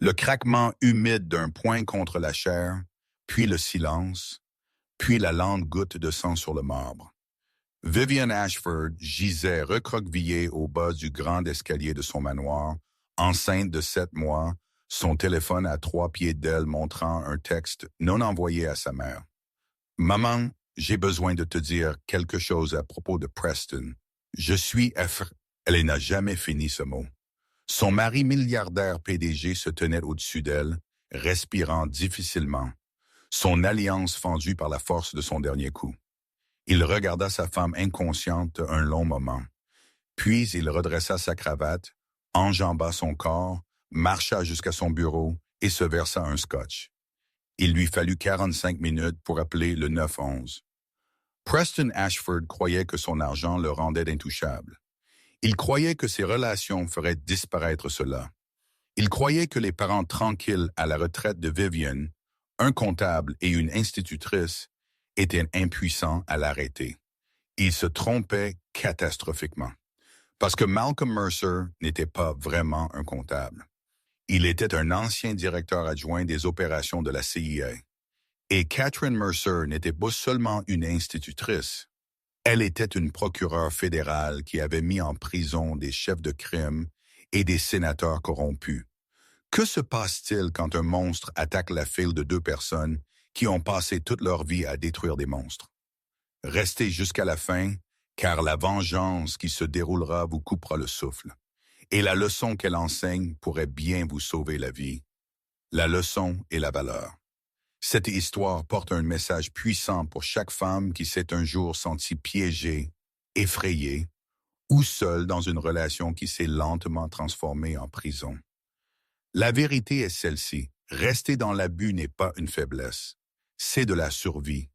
Le craquement humide d'un poing contre la chair, puis le silence, puis la lente goutte de sang sur le marbre. Vivian Ashford gisait recroquevillée au bas du grand escalier de son manoir, enceinte de 7 mois, son téléphone à 3 pieds d'elle montrant un texte non envoyé à sa mère. « Maman, j'ai besoin de te dire quelque chose à propos de Preston. Je suis effrayée. » Elle n'a jamais fini ce mot. Son mari milliardaire PDG se tenait au-dessus d'elle, respirant difficilement, son alliance fendue par la force de son dernier coup. Il regarda sa femme inconsciente un long moment. Puis il redressa sa cravate, enjamba son corps, marcha jusqu'à son bureau et se versa un scotch. Il lui fallut 45 minutes pour appeler le 911. Preston Ashford croyait que son argent le rendait intouchable. Il croyait que ses relations feraient disparaître cela. Il croyait que les parents tranquilles à la retraite de Vivian, un comptable et une institutrice, étaient impuissants à l'arrêter. Il se trompait catastrophiquement. Parce que Malcolm Mercer n'était pas vraiment un comptable. Il était un ancien directeur adjoint des opérations de la CIA. Et Catherine Mercer n'était pas seulement une institutrice. Elle était une procureure fédérale qui avait mis en prison des chefs de crime et des sénateurs corrompus. Que se passe-t-il quand un monstre attaque la file de 2 personnes qui ont passé toute leur vie à détruire des monstres? Restez jusqu'à la fin, car la vengeance qui se déroulera vous coupera le souffle. Et la leçon qu'elle enseigne pourrait bien vous sauver la vie. La leçon et la valeur. Cette histoire porte un message puissant pour chaque femme qui s'est un jour sentie piégée, effrayée, ou seule dans une relation qui s'est lentement transformée en prison. La vérité est celle-ci. Rester dans l'abus n'est pas une faiblesse. C'est de la survie.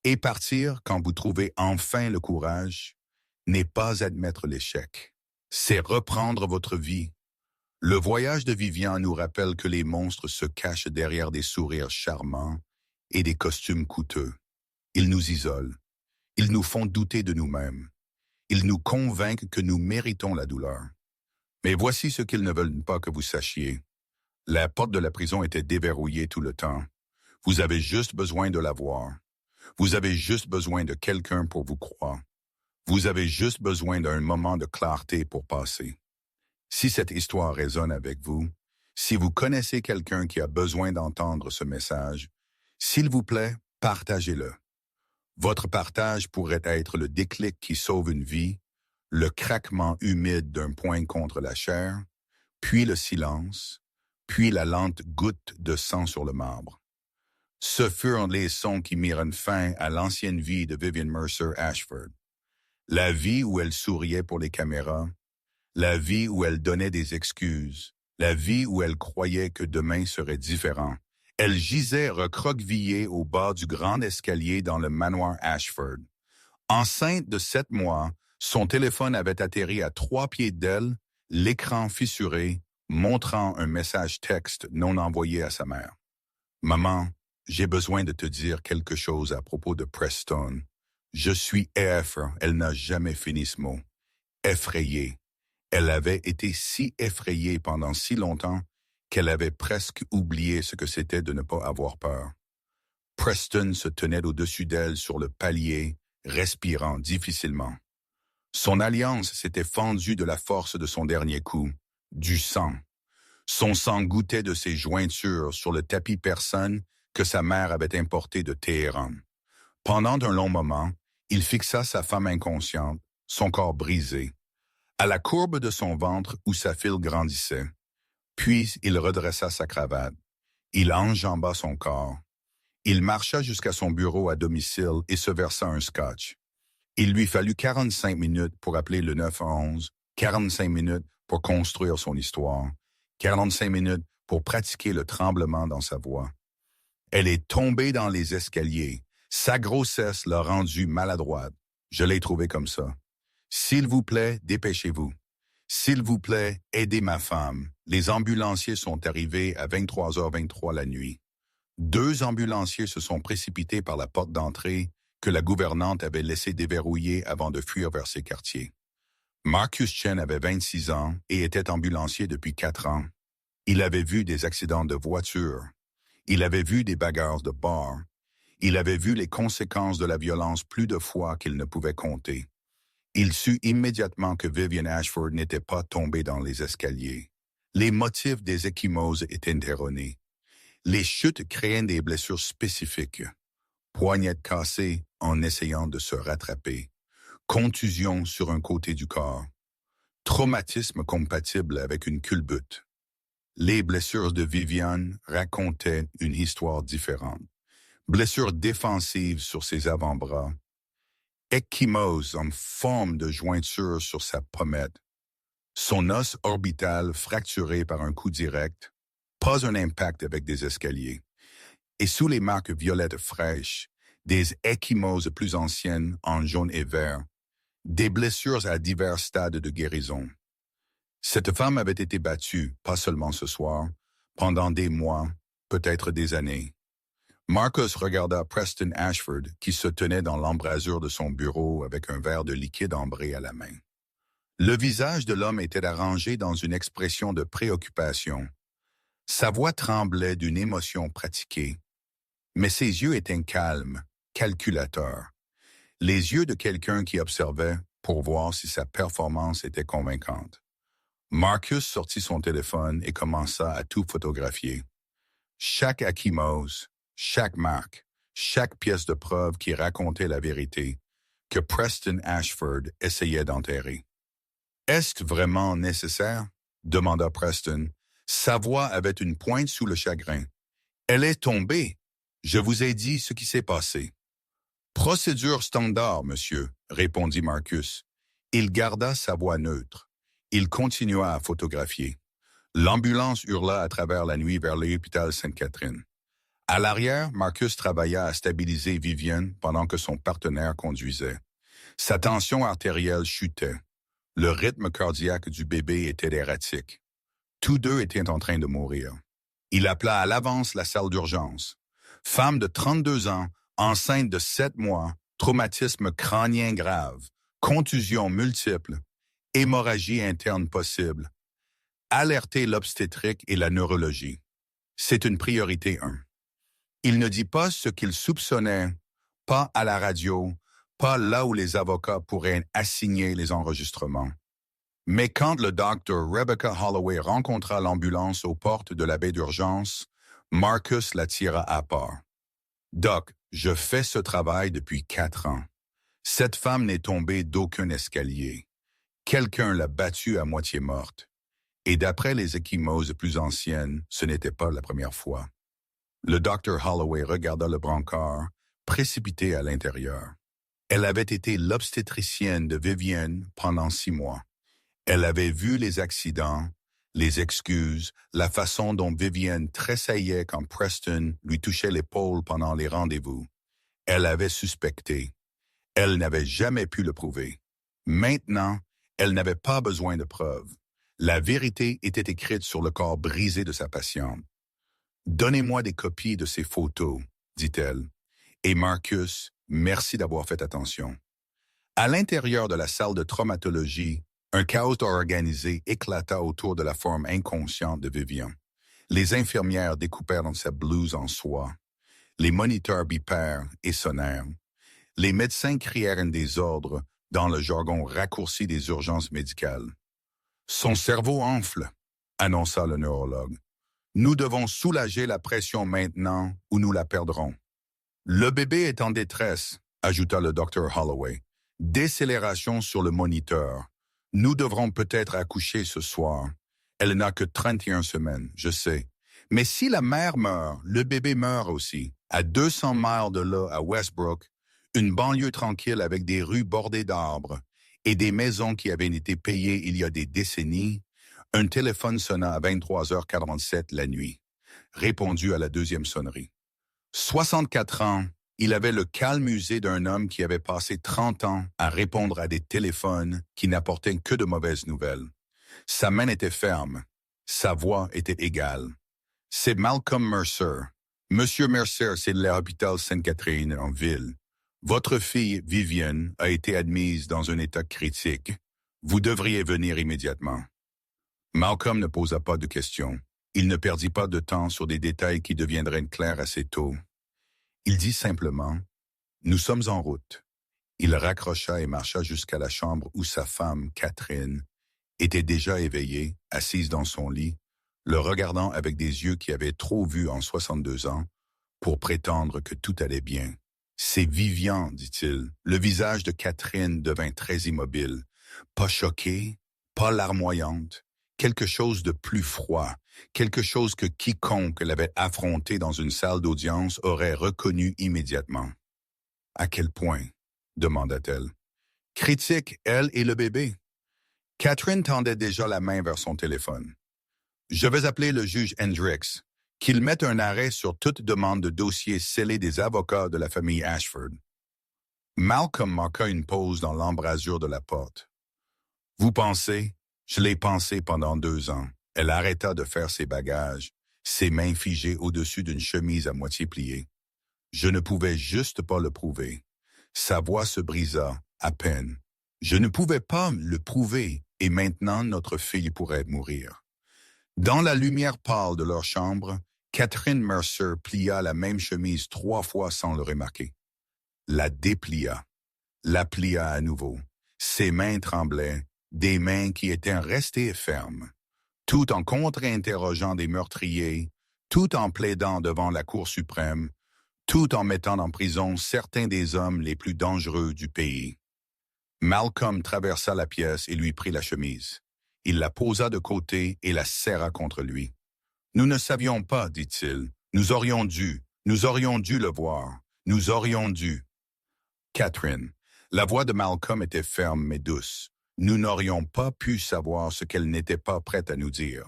Et partir quand vous trouvez enfin le courage n'est pas admettre l'échec. C'est reprendre votre vie. Le voyage de Vivian nous rappelle que les monstres se cachent derrière des sourires charmants et des costumes coûteux. Ils nous isolent. Ils nous font douter de nous-mêmes. Ils nous convainquent que nous méritons la douleur. Mais voici ce qu'ils ne veulent pas que vous sachiez. La porte de la prison était déverrouillée tout le temps. Vous avez juste besoin de la voir. Vous avez juste besoin de quelqu'un pour vous croire. Vous avez juste besoin d'un moment de clarté pour passer. Si cette histoire résonne avec vous, si vous connaissez quelqu'un qui a besoin d'entendre ce message, s'il vous plaît, partagez-le. Votre partage pourrait être le déclic qui sauve une vie, le craquement humide d'un poing contre la chair, puis le silence, puis la lente goutte de sang sur le marbre. Ce furent les sons qui mirent fin à l'ancienne vie de Vivian Mercer Ashford. La vie où elle souriait pour les caméras, la vie où elle donnait des excuses, la vie où elle croyait que demain serait différent. Elle gisait recroquevillée au bas du grand escalier dans le manoir Ashford. Enceinte de 7 mois, son téléphone avait atterri à 3 pieds d'elle, l'écran fissuré, montrant un message texte non envoyé à sa mère. « Maman, j'ai besoin de te dire quelque chose à propos de Preston. Je suis effrayée. » Elle n'a jamais fini ce mot. Effrayée. Elle avait été si effrayée pendant si longtemps qu'elle avait presque oublié ce que c'était de ne pas avoir peur. Preston se tenait au-dessus d'elle sur le palier, respirant difficilement. Son alliance s'était fendue de la force de son dernier coup, du sang. Son sang goûtait de ses jointures sur le tapis persane que sa mère avait importé de Téhéran. Pendant un long moment, il fixa sa femme inconsciente, son corps brisé, à la courbe de son ventre où sa file grandissait. Puis il redressa sa cravate. Il enjamba son corps. Il marcha jusqu'à son bureau à domicile et se versa un scotch. Il lui fallut 45 minutes pour appeler le 911, 45 minutes pour construire son histoire, 45 minutes pour pratiquer le tremblement dans sa voix. Elle est tombée dans les escaliers. Sa grossesse l'a rendue maladroite. Je l'ai trouvée comme ça. S'il vous plaît, dépêchez-vous. S'il vous plaît, aidez ma femme. Les ambulanciers sont arrivés à 23h23 la nuit. 2 ambulanciers se sont précipités par la porte d'entrée que la gouvernante avait laissé déverrouiller avant de fuir vers ses quartiers. Marcus Chen avait 26 ans et était ambulancier depuis 4 ans. Il avait vu des accidents de voiture. Il avait vu des bagarres de bar. Il avait vu les conséquences de la violence plus de fois qu'il ne pouvait compter. Il sut immédiatement que Vivian Ashford n'était pas tombée dans les escaliers. Les motifs des ecchymoses étaient erronés. Les chutes créaient des blessures spécifiques. Poignette cassée en essayant de se rattraper. Contusion sur un côté du corps. Traumatisme compatible avec une culbute. Les blessures de Vivian racontaient une histoire différente. Blessure défensive sur ses avant-bras. Ecchymose en forme de jointure sur sa pommette. Son os orbital fracturé par un coup direct. Pas un impact avec des escaliers. Et sous les marques violettes fraîches, des ecchymoses plus anciennes en jaune et vert. Des blessures à divers stades de guérison. Cette femme avait été battue, pas seulement ce soir, pendant des mois, peut-être des années. Marcus regarda Preston Ashford qui se tenait dans l'embrasure de son bureau avec un verre de liquide ambré à la main. Le visage de l'homme était arrangé dans une expression de préoccupation. Sa voix tremblait d'une émotion pratiquée, mais ses yeux étaient calmes, calculateurs. Les yeux de quelqu'un qui observait pour voir si sa performance était convaincante. Marcus sortit son téléphone et commença à tout photographier. Chaque ecchymose, chaque marque, chaque pièce de preuve qui racontait la vérité que Preston Ashford essayait d'enterrer. « Est-ce vraiment nécessaire? » demanda Preston. Sa voix avait une pointe sous le chagrin. « Elle est tombée. Je vous ai dit ce qui s'est passé. » « Procédure standard, monsieur, » répondit Marcus. Il garda sa voix neutre. Il continua à photographier. L'ambulance hurla à travers la nuit vers l'hôpital Sainte-Catherine. À l'arrière, Marcus travailla à stabiliser Vivian pendant que son partenaire conduisait. Sa tension artérielle chutait. Le rythme cardiaque du bébé était erratique. Tous deux étaient en train de mourir. Il appela à l'avance la salle d'urgence. Femme de 32 ans, enceinte de 7 mois, traumatisme crânien grave, contusions multiples, hémorragie interne possible. Alerter l'obstétrique et la neurologie. C'est une priorité 1. Il ne dit pas ce qu'il soupçonnait, pas à la radio, pas là où les avocats pourraient assigner les enregistrements. Mais quand le docteur Rebecca Holloway rencontra l'ambulance aux portes de la baie d'urgence, Marcus la tira à part. « Doc, je fais ce travail depuis 4 ans. Cette femme n'est tombée d'aucun escalier. Quelqu'un l'a battue à moitié morte. Et d'après les ecchymoses plus anciennes, ce n'était pas la première fois. » Le docteur Holloway regarda le brancard, précipité à l'intérieur. Elle avait été l'obstétricienne de Vivian pendant 6 mois. Elle avait vu les accidents, les excuses, la façon dont Vivian tressaillait quand Preston lui touchait l'épaule pendant les rendez-vous. Elle avait suspecté. Elle n'avait jamais pu le prouver. Maintenant, elle n'avait pas besoin de preuves. La vérité était écrite sur le corps brisé de sa patiente. « Donnez-moi des copies de ces photos, » dit-elle. Et Marcus, merci d'avoir fait attention. À l'intérieur de la salle de traumatologie, un chaos organisé éclata autour de la forme inconsciente de Vivian. Les infirmières découpèrent dans sa blouse en soie. Les moniteurs bipèrent et sonnèrent. Les médecins crièrent un désordre dans le jargon raccourci des urgences médicales. « Son cerveau enfle », annonça le neurologue. « Nous devons soulager la pression maintenant ou nous la perdrons. »« Le bébé est en détresse », ajouta le docteur Holloway. « Décélération sur le moniteur. Nous devrons peut-être accoucher ce soir. Elle n'a que 31 semaines, je sais. Mais si la mère meurt, le bébé meurt aussi. À 200 miles de là, à Westbrook, une banlieue tranquille avec des rues bordées d'arbres et des maisons qui avaient été payées il y a des décennies, un téléphone sonna à 23h47 la nuit, répondu à la deuxième sonnerie. 64 ans, il avait le calme usé d'un homme qui avait passé 30 ans à répondre à des téléphones qui n'apportaient que de mauvaises nouvelles. Sa main était ferme, sa voix était égale. « C'est Malcolm Mercer. Monsieur Mercer, c'est l'hôpital Sainte-Catherine en ville. Votre fille, Vivian, a été admise dans un état critique. Vous devriez venir immédiatement. » Malcolm ne posa pas de questions. Il ne perdit pas de temps sur des détails qui deviendraient clairs assez tôt. Il dit simplement « Nous sommes en route ». Il raccrocha et marcha jusqu'à la chambre où sa femme, Catherine, était déjà éveillée, assise dans son lit, le regardant avec des yeux qui avaient trop vu en 62 ans pour prétendre que tout allait bien. « C'est Vivian, dit-il. » Le visage de Catherine devint très immobile. Pas choquée, pas larmoyante, quelque chose de plus froid, quelque chose que quiconque l'avait affronté dans une salle d'audience aurait reconnu immédiatement. « À quel point? » demanda-t-elle. « Critique, elle et le bébé. » Catherine tendait déjà la main vers son téléphone. « Je vais appeler le juge Hendricks, qu'il mette un arrêt sur toute demande de dossier scellé des avocats de la famille Ashford. » Malcolm marqua une pause dans l'embrasure de la porte. « Vous pensez? Je l'ai pensé pendant 2 ans. » Elle arrêta de faire ses bagages, ses mains figées au-dessus d'une chemise à moitié pliée. Je ne pouvais juste pas le prouver. Sa voix se brisa, à peine. Je ne pouvais pas le prouver, et maintenant notre fille pourrait mourir. Dans la lumière pâle de leur chambre, Catherine Mercer plia la même chemise 3 fois sans le remarquer. La déplia, la plia à nouveau. Ses mains tremblaient, des mains qui étaient restées fermes. Tout en contre-interrogeant des meurtriers, tout en plaidant devant la Cour suprême, tout en mettant en prison certains des hommes les plus dangereux du pays. Malcolm traversa la pièce et lui prit la chemise. Il la posa de côté et la serra contre lui. « Nous ne savions pas, dit-il. Nous aurions dû le voir. Nous aurions dû. » Catherine, la voix de Malcolm était ferme mais douce. Nous n'aurions pas pu savoir ce qu'elle n'était pas prête à nous dire.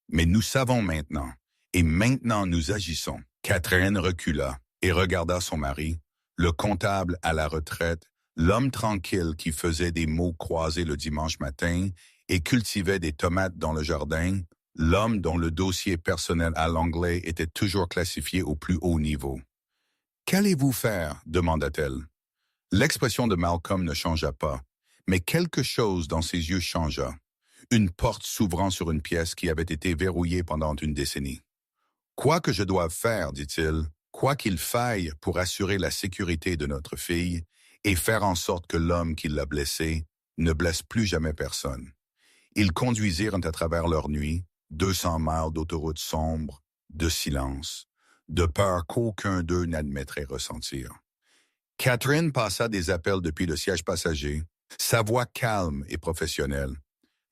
Mais nous savons maintenant, et maintenant nous agissons. Catherine recula et regarda son mari, le comptable à la retraite, l'homme tranquille qui faisait des mots croisés le dimanche matin et cultivait des tomates dans le jardin, l'homme dont le dossier personnel à l'anglais était toujours classifié au plus haut niveau. « Qu'allez-vous faire » demanda-t-elle. L'expression de Malcolm ne changea pas, mais quelque chose dans ses yeux changea. Une porte s'ouvrant sur une pièce qui avait été verrouillée pendant une décennie. « Quoi que je doive faire, dit-il, quoi qu'il faille pour assurer la sécurité de notre fille et faire en sorte que l'homme qui l'a blessée ne blesse plus jamais personne. » Ils conduisirent à travers leur nuit, 200 miles d'autoroute sombre, de silence, de peur qu'aucun d'eux n'admettrait ressentir. Catherine passa des appels depuis le siège passager, sa voix calme et professionnelle,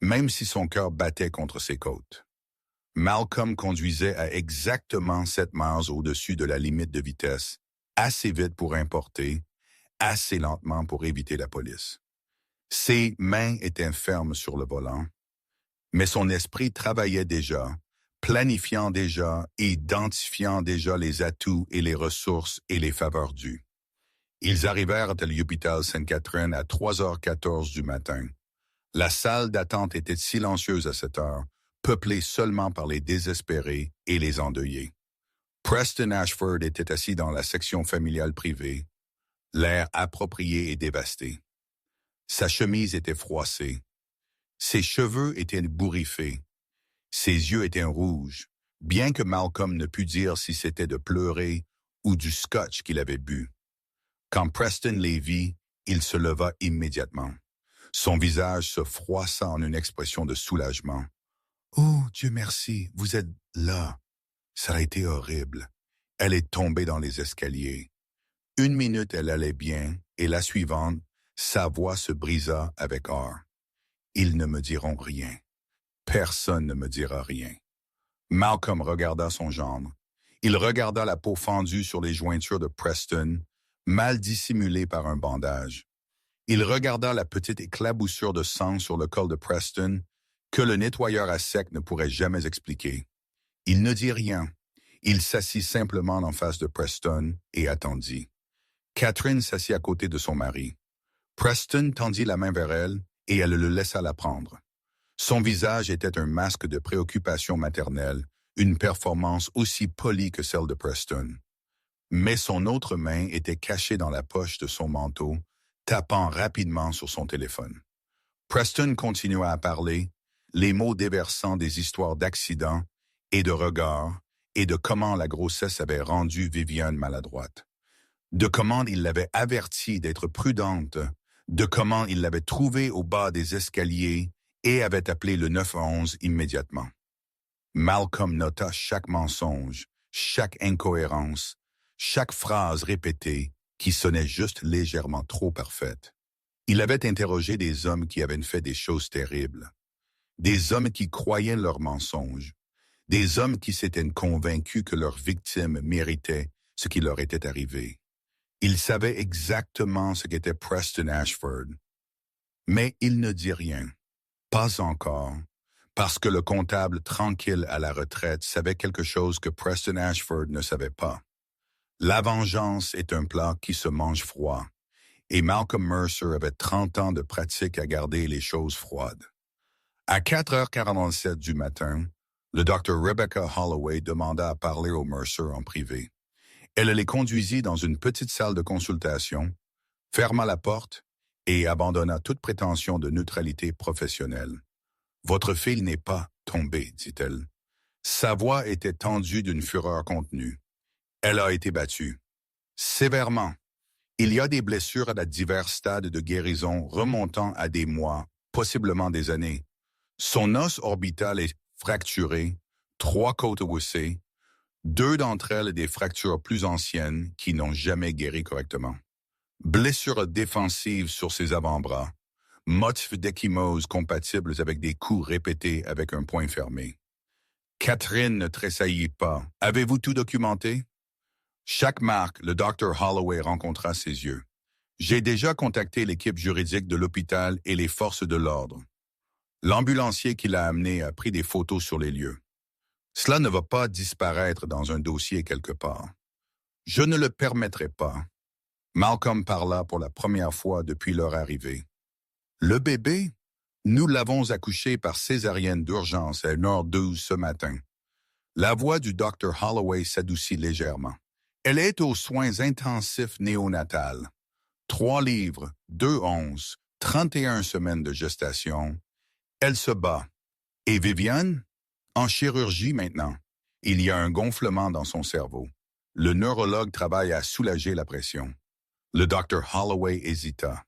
même si son cœur battait contre ses côtes. Malcolm conduisait à exactement 7 miles au-dessus de la limite de vitesse, assez vite pour importer, assez lentement pour éviter la police. Ses mains étaient fermes sur le volant, mais son esprit travaillait déjà, planifiant déjà et identifiant déjà les atouts et les ressources et les faveurs dues. Ils arrivèrent à l'hôpital Sainte-Catherine à 3h14 du matin. La salle d'attente était silencieuse à cette heure, peuplée seulement par les désespérés et les endeuillés. Preston Ashford était assis dans la section familiale privée, l'air approprié et dévasté. Sa chemise était froissée. Ses cheveux étaient bourriffés. Ses yeux étaient rouges, bien que Malcolm ne pût dire si c'était de pleurer ou du scotch qu'il avait bu. Quand Preston les vit, il se leva immédiatement. Son visage se froissa en une expression de soulagement. « Oh, Dieu merci, vous êtes là. Ça a été horrible. » Elle est tombée dans les escaliers. 1 minute, elle allait bien, et la suivante, sa voix se brisa avec art. « Ils ne me diront rien. Personne ne me dira rien. » Malcolm regarda son gendre. Il regarda la peau fendue sur les jointures de Preston, mal dissimulée par un bandage. Il regarda la petite éclaboussure de sang sur le col de Preston que le nettoyeur à sec ne pourrait jamais expliquer. Il ne dit rien. Il s'assit simplement en face de Preston et attendit. Catherine s'assit à côté de son mari. Preston tendit la main vers elle et elle le laissa la prendre. Son visage était un masque de préoccupation maternelle, une performance aussi polie que celle de Preston. Mais son autre main était cachée dans la poche de son manteau, tapant rapidement sur son téléphone. Preston continua à parler, les mots déversant des histoires d'accidents et de regards, et de comment la grossesse avait rendu Viviane maladroite, de comment il l'avait avertie d'être prudente, de comment il l'avait trouvée au bas des escaliers et avait appelé le 911 immédiatement. Malcolm nota chaque mensonge, chaque incohérence, chaque phrase répétée qui sonnait juste légèrement trop parfaite. Il avait interrogé des hommes qui avaient fait des choses terribles, des hommes qui croyaient leurs mensonges, des hommes qui s'étaient convaincus que leurs victimes méritaient ce qui leur était arrivé. Il savait exactement ce qu'était Preston Ashford. Mais il ne dit rien. Pas encore. Parce que le comptable tranquille à la retraite savait quelque chose que Preston Ashford ne savait pas. La vengeance est un plat qui se mange froid. Et Malcolm Mercer avait 30 ans de pratique à garder les choses froides. À 4h47 du matin, le Dr. Rebecca Holloway demanda à parler au Mercer en privé. Elle les conduisit dans une petite salle de consultation, ferma la porte et abandonna toute prétention de neutralité professionnelle. « Votre fille n'est pas tombée, dit-elle. Sa voix était tendue d'une fureur contenue. Elle a été battue. Sévèrement. Il y a des blessures à divers stades de guérison remontant à des mois, possiblement des années. Son os orbital est fracturé, 3 côtes oussées, 2 d'entre elles des fractures plus anciennes qui n'ont jamais guéri correctement. Blessures défensives sur ses avant-bras, motifs d'ecchymose compatibles avec des coups répétés avec un poing fermé. Catherine ne tressaillit pas. Avez-vous tout documenté? Chaque marque, le Dr. Holloway rencontra ses yeux. J'ai déjà contacté l'équipe juridique de l'hôpital et les forces de l'ordre. L'ambulancier qui l'a amené a pris des photos sur les lieux. Cela ne va pas disparaître dans un dossier quelque part. Je ne le permettrai pas. Malcolm parla pour la première fois depuis leur arrivée. Le bébé, nous l'avons accouché par césarienne d'urgence à 1h12 ce matin. La voix du Dr. Holloway s'adoucit légèrement. Elle est aux soins intensifs néonatales. 3 livres, 2 onces, 31 semaines de gestation. Elle se bat. Et Viviane? En chirurgie maintenant. Il y a un gonflement dans son cerveau. Le neurologue travaille à soulager la pression. Le Dr. Holloway hésita.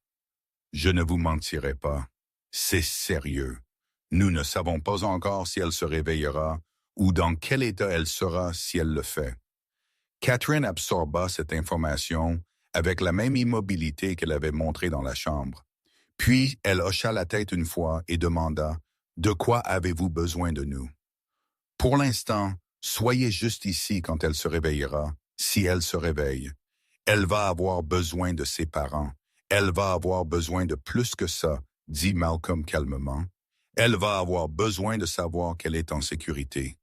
Je ne vous mentirai pas. C'est sérieux. Nous ne savons pas encore si elle se réveillera ou dans quel état elle sera si elle le fait. Catherine absorba cette information avec la même immobilité qu'elle avait montrée dans la chambre. Puis elle hocha la tête une fois et demanda « De quoi avez-vous besoin de nous ?» Pour l'instant, soyez juste ici quand elle se réveillera, si elle se réveille. Elle va avoir besoin de ses parents. Elle va avoir besoin de plus que ça, dit Malcolm calmement. Elle va avoir besoin de savoir qu'elle est en sécurité,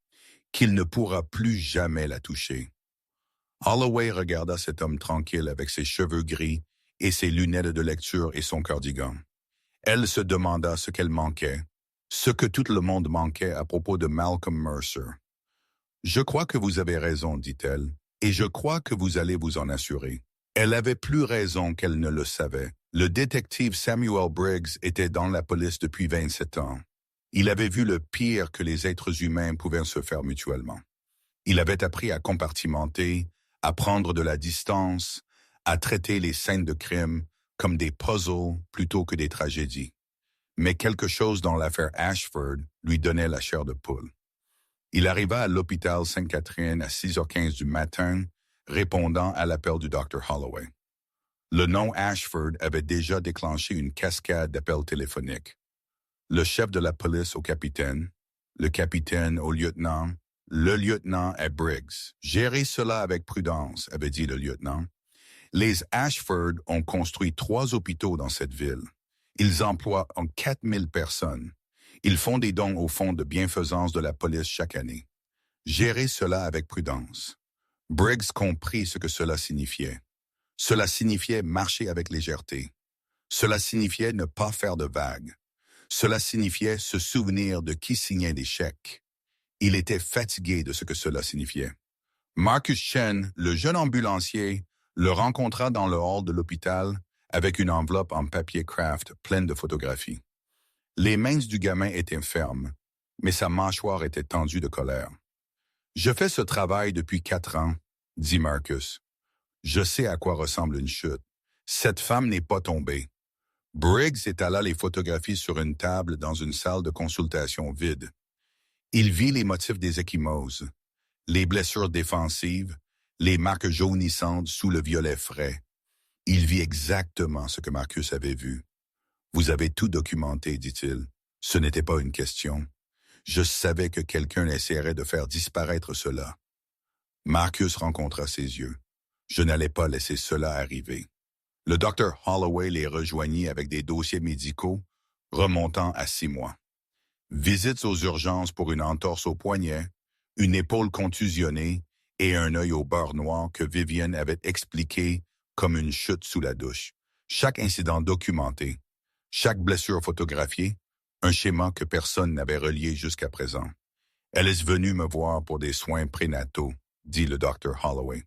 qu'il ne pourra plus jamais la toucher. Holloway regarda cet homme tranquille avec ses cheveux gris et ses lunettes de lecture et son cardigan. Elle se demanda ce qu'elle manquait, ce que tout le monde manquait à propos de Malcolm Mercer. « Je crois que vous avez raison, dit-elle, et je crois que vous allez vous en assurer. » Elle avait plus raison qu'elle ne le savait. Le détective Samuel Briggs était dans la police depuis 27 ans. Il avait vu le pire que les êtres humains pouvaient se faire mutuellement. Il avait appris à compartimenter, à prendre de la distance, à traiter les scènes de crime comme des puzzles plutôt que des tragédies. Mais quelque chose dans l'affaire Ashford lui donnait la chair de poule. Il arriva à l'hôpital Sainte-Catherine à 6h15 du matin, répondant à l'appel du Dr. Holloway. Le nom Ashford avait déjà déclenché une cascade d'appels téléphoniques. Le chef de la police au capitaine, le capitaine au lieutenant, le lieutenant à Briggs. « Gérez cela avec prudence », avait dit le lieutenant. Les Ashford ont construit 3 hôpitaux dans cette ville. Ils emploient 4000 personnes. Ils font des dons au fonds de bienfaisance de la police chaque année. Gérez cela avec prudence. Briggs comprit ce que cela signifiait. Cela signifiait marcher avec légèreté. Cela signifiait ne pas faire de vagues. Cela signifiait se souvenir de qui signait des chèques. Il était fatigué de ce que cela signifiait. Marcus Chen, le jeune ambulancier, le rencontra dans le hall de l'hôpital avec une enveloppe en papier craft pleine de photographies. Les mains du gamin étaient fermes, mais sa mâchoire était tendue de colère. Je fais ce travail depuis 4 ans, dit Marcus. Je sais à quoi ressemble une chute. Cette femme n'est pas tombée. Briggs étala les photographies sur une table dans une salle de consultation vide. Il vit les motifs des ecchymoses, les blessures défensives, les marques jaunissantes sous le violet frais. Il vit exactement ce que Marcus avait vu. Vous avez tout documenté, dit-il. Ce n'était pas une question. Je savais que quelqu'un essaierait de faire disparaître cela. Marcus rencontra ses yeux. Je n'allais pas laisser cela arriver. Le docteur Holloway les rejoignit avec des dossiers médicaux remontant à 6 mois. Visites aux urgences pour une entorse au poignet, une épaule contusionnée et un œil au beurre noir que Vivian avait expliqué comme une chute sous la douche. Chaque incident documenté, chaque blessure photographiée, un schéma que personne n'avait relié jusqu'à présent. Elle est venue me voir pour des soins prénataux, dit le docteur Holloway.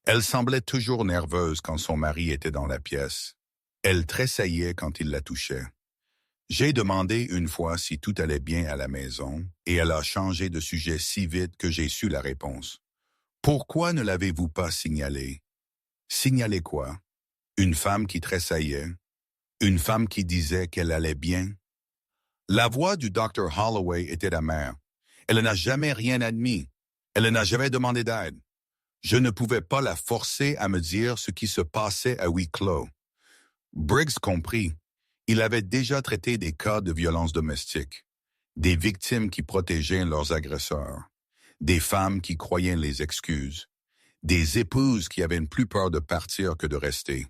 Elle semblait toujours nerveuse quand son mari était dans la pièce. Elle tressaillait quand il la touchait. J'ai demandé une fois si tout allait bien à la maison, et elle a changé de sujet si vite que j'ai su la réponse. Pourquoi ne l'avez-vous pas signalé? Signalé quoi? Une femme qui tressaillait? Une femme qui disait qu'elle allait bien? La voix du docteur Holloway était amère. Elle n'a jamais rien admis. Elle n'a jamais demandé d'aide. Je ne pouvais pas la forcer à me dire ce qui se passait à huis clos. Briggs comprit. Il avait déjà traité des cas de violence domestique, des victimes qui protégeaient leurs agresseurs, des femmes qui croyaient les excuses, des épouses qui avaient plus peur de partir que de rester.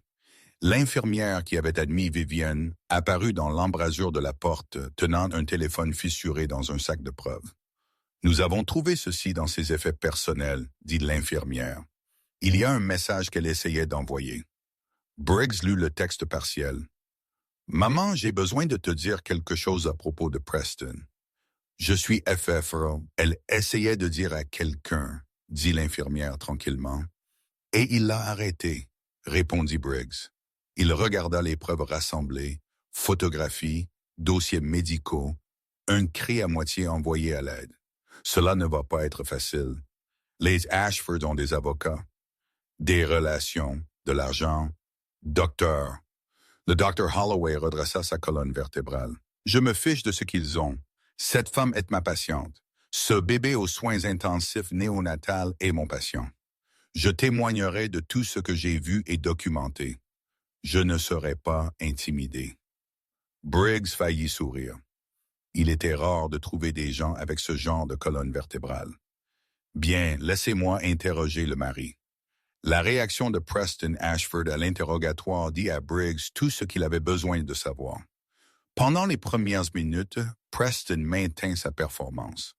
L'infirmière qui avait admis Vivian apparut dans l'embrasure de la porte, tenant un téléphone fissuré dans un sac de preuves. « Nous avons trouvé ceci dans ses effets personnels, dit l'infirmière. Il y a un message qu'elle essayait d'envoyer. » Briggs lut le texte partiel. « Maman, j'ai besoin de te dire quelque chose à propos de Preston. Je suis FFR. Elle essayait de dire à quelqu'un, dit l'infirmière tranquillement. Et il l'a arrêté, répondit Briggs. Il regarda les preuves rassemblées, photographies, dossiers médicaux, un cri à moitié envoyé à l'aide. Cela ne va pas être facile. Les Ashford ont des avocats, des relations, de l'argent, docteur. Le docteur Holloway redressa sa colonne vertébrale. Je me fiche de ce qu'ils ont. Cette femme est ma patiente. Ce bébé aux soins intensifs néonatals est mon patient. Je témoignerai de tout ce que j'ai vu et documenté. Je ne serai pas intimidé. Briggs faillit sourire. Il était rare de trouver des gens avec ce genre de colonne vertébrale. Bien, laissez-moi interroger le mari. La réaction de Preston Ashford à l'interrogatoire dit à Briggs tout ce qu'il avait besoin de savoir. Pendant les premières minutes, Preston maintint sa performance.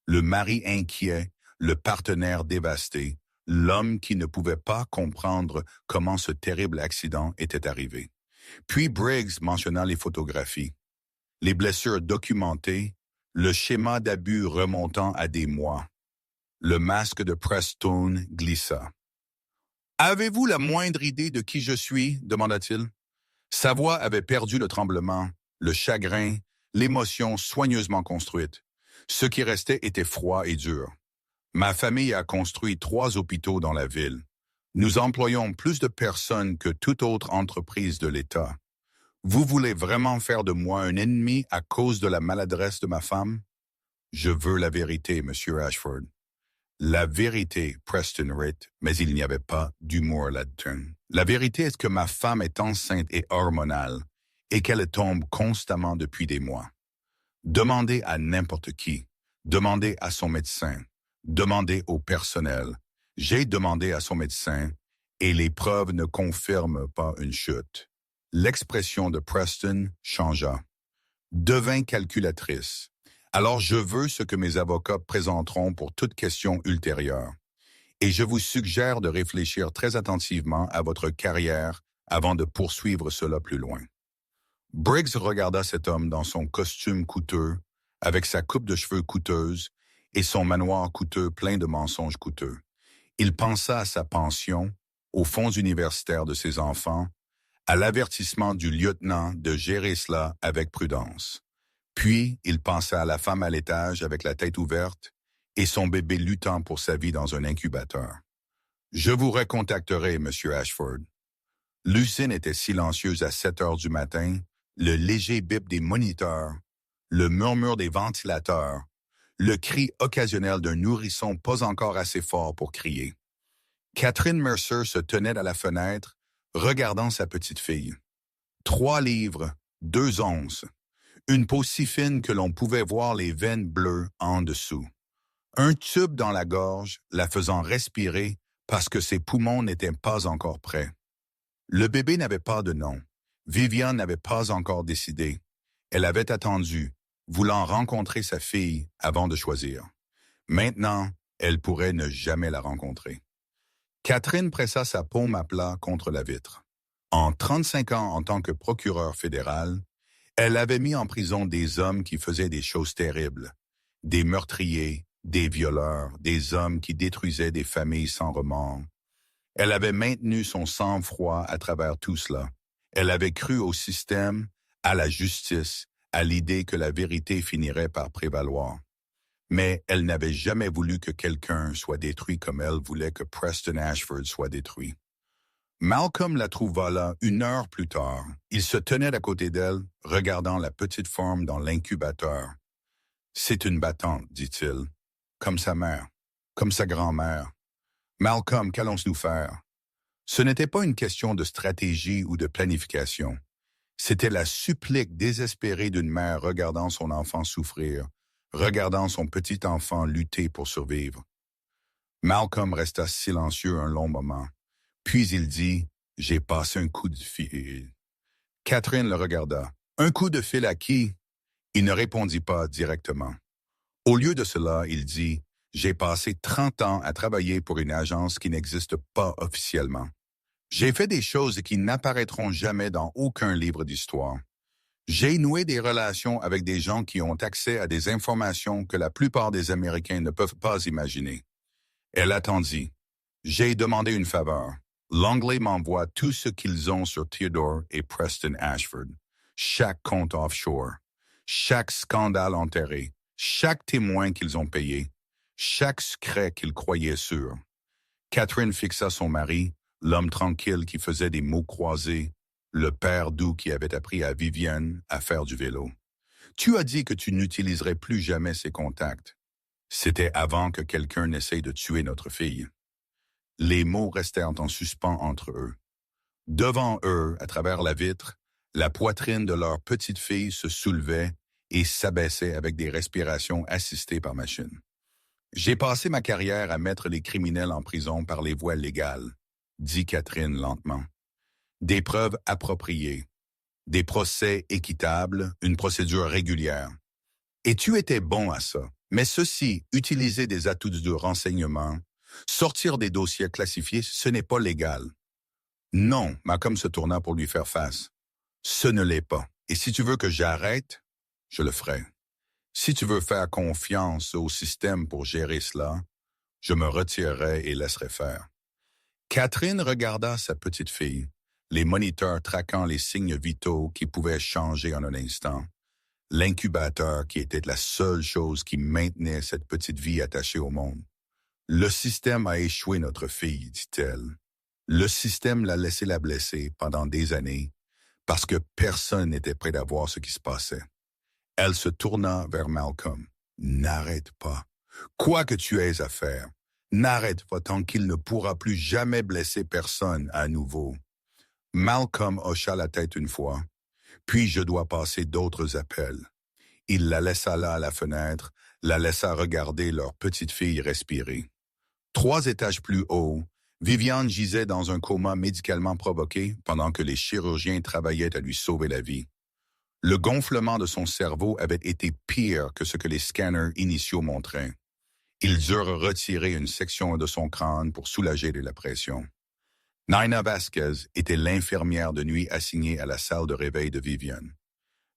Le mari inquiet, le partenaire dévasté, l'homme qui ne pouvait pas comprendre comment ce terrible accident était arrivé. Puis Briggs mentionna les photographies, les blessures documentées, le schéma d'abus remontant à des mois. Le masque de Preston glissa. « Avez-vous la moindre idée de qui je suis ?» demanda-t-il. Sa voix avait perdu le tremblement, le chagrin, l'émotion soigneusement construite. Ce qui restait était froid et dur. Ma famille a construit 3 hôpitaux dans la ville. Nous employons plus de personnes que toute autre entreprise de l'État. Vous voulez vraiment faire de moi un ennemi à cause de la maladresse de ma femme? Je veux la vérité, Monsieur Ashford. La vérité, Preston Ritt, mais il n'y avait pas d'humour là-dedans. La vérité est que ma femme est enceinte et hormonale et qu'elle tombe constamment depuis des mois. Demandez à n'importe qui. Demandez à son médecin. Demandez au personnel. J'ai demandé à son médecin et les preuves ne confirment pas une chute. L'expression de Preston changea. Devint calculatrice. Alors je veux ce que mes avocats présenteront pour toute question ultérieure. Et je vous suggère de réfléchir très attentivement à votre carrière avant de poursuivre cela plus loin. Briggs regarda cet homme dans son costume coûteux, avec sa coupe de cheveux coûteuse et son manoir coûteux plein de mensonges coûteux. Il pensa à sa pension, aux fonds universitaires de ses enfants, à l'avertissement du lieutenant de gérer cela avec prudence. Puis, il pensa à la femme à l'étage avec la tête ouverte et son bébé luttant pour sa vie dans un incubateur. Je vous recontacterai, Monsieur Ashford. L'usine était silencieuse à 7 heures du matin, le léger bip des moniteurs, le murmure des ventilateurs, le cri occasionnel d'un nourrisson pas encore assez fort pour crier. Catherine Mercer se tenait à la fenêtre, regardant sa petite fille. 3 livres, 2 onces, une peau si fine que l'on pouvait voir les veines bleues en dessous. Un tube dans la gorge, la faisant respirer parce que ses poumons n'étaient pas encore prêts. Le bébé n'avait pas de nom. Viviane n'avait pas encore décidé. Elle avait attendu, voulant rencontrer sa fille avant de choisir. Maintenant, elle pourrait ne jamais la rencontrer. Catherine pressa sa paume à plat contre la vitre. En 35 ans en tant que procureure fédérale, elle avait mis en prison des hommes qui faisaient des choses terribles, des meurtriers, des violeurs, des hommes qui détruisaient des familles sans remords. Elle avait maintenu son sang-froid à travers tout cela. Elle avait cru au système, à la justice, à l'idée que la vérité finirait par prévaloir. Mais elle n'avait jamais voulu que quelqu'un soit détruit comme elle voulait que Preston Ashford soit détruit. Malcolm la trouva là 1 heure plus tard. Il se tenait à côté d'elle, regardant la petite forme dans l'incubateur. « C'est une battante, dit-il, comme sa mère, comme sa grand-mère. Malcolm, qu'allons-nous faire? » Ce n'était pas une question de stratégie ou de planification. C'était la supplique désespérée d'une mère regardant son enfant souffrir, regardant son petit enfant lutter pour survivre. Malcolm resta silencieux un long moment. Puis il dit, « J'ai passé un coup de fil. » Catherine le regarda. « Un coup de fil à qui? » Il ne répondit pas directement. Au lieu de cela, il dit, « J'ai passé 30 ans à travailler pour une agence qui n'existe pas officiellement. J'ai fait des choses qui n'apparaîtront jamais dans aucun livre d'histoire. J'ai noué des relations avec des gens qui ont accès à des informations que la plupart des Américains ne peuvent pas imaginer. » Elle attendit. « J'ai demandé une faveur. L'Anglais m'envoie tout ce qu'ils ont sur Theodore et Preston Ashford. Chaque compte offshore, chaque scandale enterré, chaque témoin qu'ils ont payé, chaque secret qu'ils croyaient sûr. » Catherine fixa son mari, l'homme tranquille qui faisait des mots croisés, le père doux qui avait appris à Viviane à faire du vélo. « Tu as dit que tu n'utiliserais plus jamais ces contacts. C'était avant que quelqu'un n'essaye de tuer notre fille. » Les mots restèrent en suspens entre eux. Devant eux, à travers la vitre, la poitrine de leur petite fille se soulevait et s'abaissait avec des respirations assistées par machine. « J'ai passé ma carrière à mettre les criminels en prison par les voies légales, » dit Catherine lentement. « Des preuves appropriées, des procès équitables, une procédure régulière. Et tu étais bon à ça. Mais ceci, utiliser des atouts de renseignement, sortir des dossiers classifiés, ce n'est pas légal. » Non, Malcolm se tourna pour lui faire face. Ce ne l'est pas. Et si tu veux que j'arrête, je le ferai. Si tu veux faire confiance au système pour gérer cela, je me retirerai et laisserai faire. Catherine regarda sa petite fille, les moniteurs traquant les signes vitaux qui pouvaient changer en un instant. L'incubateur qui était la seule chose qui maintenait cette petite vie attachée au monde. « Le système a échoué notre fille, dit-elle. Le système l'a laissé la blesser pendant des années parce que personne n'était prêt à voir ce qui se passait. » Elle se tourna vers Malcolm. « N'arrête pas. Quoi que tu aies à faire, n'arrête pas tant qu'il ne pourra plus jamais blesser personne à nouveau. » Malcolm hocha la tête une fois. Puis je dois passer d'autres appels. Il la laissa là à la fenêtre, la laissa regarder leur petite fille respirer. 3 étages plus haut, Viviane gisait dans un coma médicalement provoqué pendant que les chirurgiens travaillaient à lui sauver la vie. Le gonflement de son cerveau avait été pire que ce que les scanners initiaux montraient. Ils durent retirer une section de son crâne pour soulager de la pression. Nina Vasquez était l'infirmière de nuit assignée à la salle de réveil de Viviane.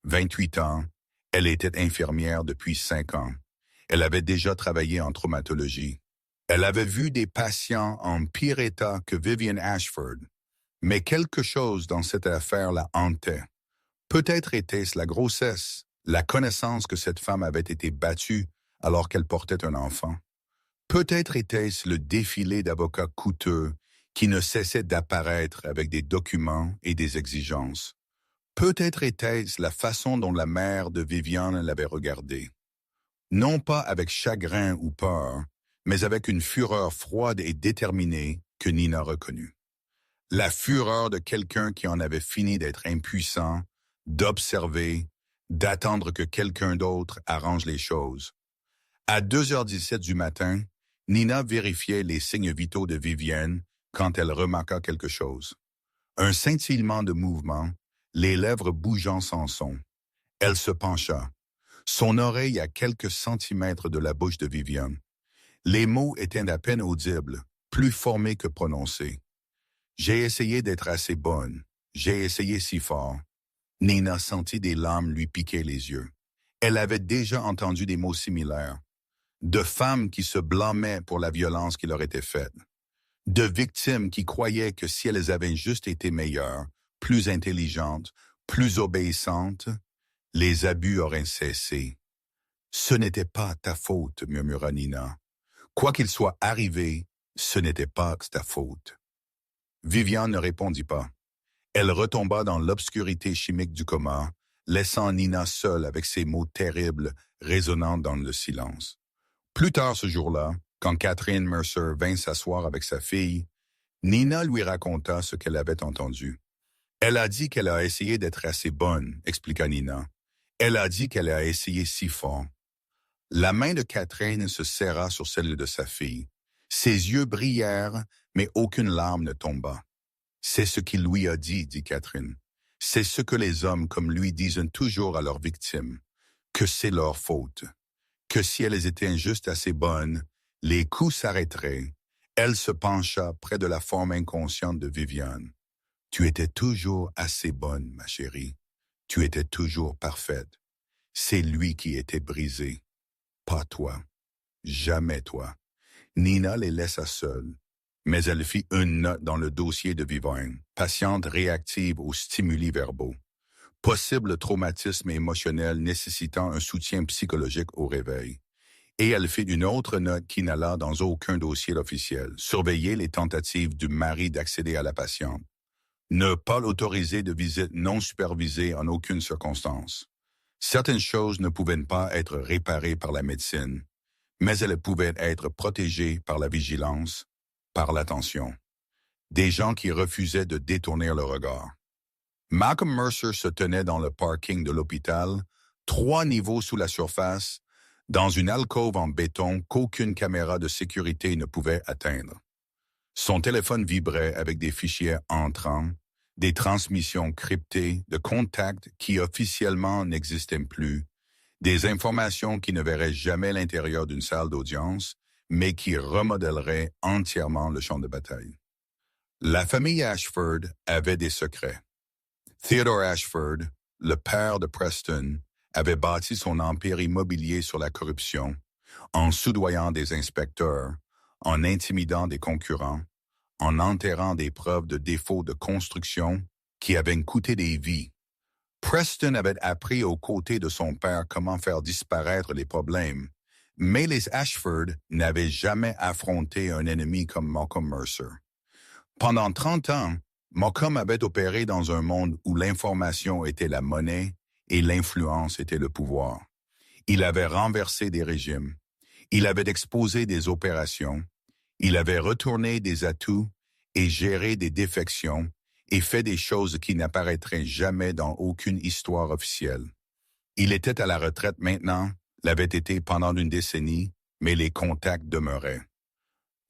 28 ans, elle était infirmière depuis 5 ans. Elle avait déjà travaillé en traumatologie. Elle avait vu des patients en pire état que Viviane Ashford. Mais quelque chose dans cette affaire la hantait. Peut-être était-ce la grossesse, la connaissance que cette femme avait été battue alors qu'elle portait un enfant. Peut-être était-ce le défilé d'avocats coûteux qui ne cessait d'apparaître avec des documents et des exigences. Peut-être était-ce la façon dont la mère de Viviane l'avait regardé. Non pas avec chagrin ou peur, mais avec une fureur froide et déterminée que Nina reconnut. La fureur de quelqu'un qui en avait fini d'être impuissant, d'observer, d'attendre que quelqu'un d'autre arrange les choses. À 2h17 du matin, Nina vérifiait les signes vitaux de Vivienne quand elle remarqua quelque chose. Un scintillement de mouvement, les lèvres bougeant sans son. Elle se pencha, son oreille à quelques centimètres de la bouche de Vivienne. Les mots étaient à peine audibles, plus formés que prononcés. J'ai essayé d'être assez bonne. J'ai essayé si fort. Nina sentit des larmes lui piquer les yeux. Elle avait déjà entendu des mots similaires. De femmes qui se blâmaient pour la violence qui leur était faite. De victimes qui croyaient que si elles avaient juste été meilleures, plus intelligentes, plus obéissantes, les abus auraient cessé. « Ce n'était pas ta faute, » murmura Nina. « Quoi qu'il soit arrivé, ce n'était pas ta faute. » Viviane ne répondit pas. Elle retomba dans l'obscurité chimique du coma, laissant Nina seule avec ces mots terribles résonnant dans le silence. Plus tard ce jour-là, quand Catherine Mercer vint s'asseoir avec sa fille, Nina lui raconta ce qu'elle avait entendu. « Elle a dit qu'elle a essayé d'être assez bonne, » expliqua Nina. « Elle a dit qu'elle a essayé si fort. » La main de Catherine se serra sur celle de sa fille. Ses yeux brillèrent, mais aucune larme ne tomba. « C'est ce qu'il lui a dit, » dit Catherine. « C'est ce que les hommes comme lui disent toujours à leurs victimes, que c'est leur faute. Que si elles étaient juste assez bonnes, les coups s'arrêteraient. » Elle se pencha près de la forme inconsciente de Viviane. « Tu étais toujours assez bonne, ma chérie. Tu étais toujours parfaite. C'est lui qui était brisé. Pas toi. Jamais toi. » Nina les laissa seules, mais elle fit une note dans le dossier de Viviane, patiente réactive aux stimuli verbaux. Possible traumatisme émotionnel nécessitant un soutien psychologique au réveil. Et elle fit une autre note qui n'alla dans aucun dossier officiel, surveiller les tentatives du mari d'accéder à la patiente. Ne pas l'autoriser de visite non supervisée en aucune circonstance. Certaines choses ne pouvaient pas être réparées par la médecine, mais elles pouvaient être protégées par la vigilance, par l'attention. Des gens qui refusaient de détourner le regard. Malcolm Mercer se tenait dans le parking de l'hôpital, 3 niveaux sous la surface, dans une alcôve en béton qu'aucune caméra de sécurité ne pouvait atteindre. Son téléphone vibrait avec des fichiers entrants, des transmissions cryptées de contacts qui officiellement n'existaient plus, des informations qui ne verraient jamais l'intérieur d'une salle d'audience, mais qui remodèleraient entièrement le champ de bataille. La famille Ashford avait des secrets. Theodore Ashford, le père de Preston, avait bâti son empire immobilier sur la corruption, en soudoyant des inspecteurs, en intimidant des concurrents, en enterrant des preuves de défaut de construction qui avaient coûté des vies. Preston avait appris aux côtés de son père comment faire disparaître les problèmes, mais les Ashford n'avaient jamais affronté un ennemi comme Malcolm Mercer. Pendant 30 ans, Malcolm avait opéré dans un monde où l'information était la monnaie et l'influence était le pouvoir. Il avait renversé des régimes, il avait exposé des opérations, il avait retourné des atouts et géré des défections et fait des choses qui n'apparaîtraient jamais dans aucune histoire officielle. Il était à la retraite maintenant, l'avait été pendant une décennie, mais les contacts demeuraient.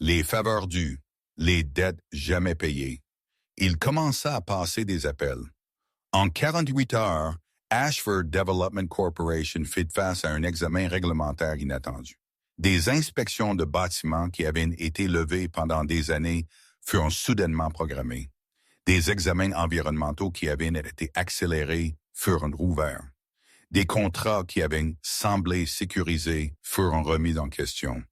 Les faveurs dues, les dettes jamais payées. Il commença à passer des appels. En 48 heures, Ashford Development Corporation fit face à un examen réglementaire inattendu. Des inspections de bâtiments qui avaient été levées pendant des années furent soudainement programmées. Des examens environnementaux qui avaient été accélérés furent rouverts. Des contrats qui avaient semblé sécurisés furent remis en question.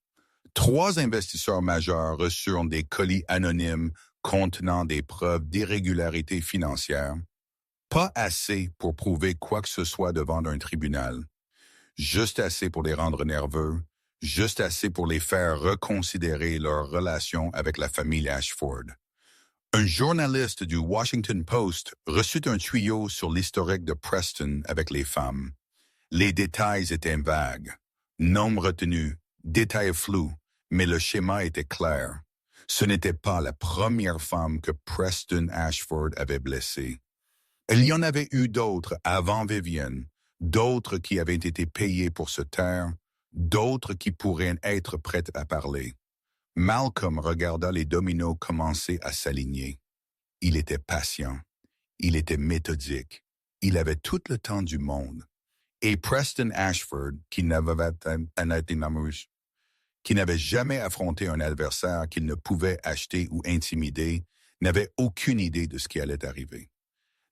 3 investisseurs majeurs reçurent des colis anonymes contenant des preuves d'irrégularité financière, pas assez pour prouver quoi que ce soit devant un tribunal, juste assez pour les rendre nerveux, juste assez pour les faire reconsidérer leur relation avec la famille Ashford. Un journaliste du Washington Post reçut un tuyau sur l'historique de Preston avec les femmes. Les détails étaient vagues, noms retenus, détails flous, mais le schéma était clair. Ce n'était pas la première femme que Preston Ashford avait blessée. Il y en avait eu d'autres avant Vivian, d'autres qui avaient été payées pour se taire, d'autres qui pourraient être prêtes à parler. Malcolm regarda les dominos commencer à s'aligner. Il était patient, il était méthodique, il avait tout le temps du monde. Et Preston Ashford, qui n'avait jamais affronté un adversaire qu'il ne pouvait acheter ou intimider, n'avait aucune idée de ce qui allait arriver.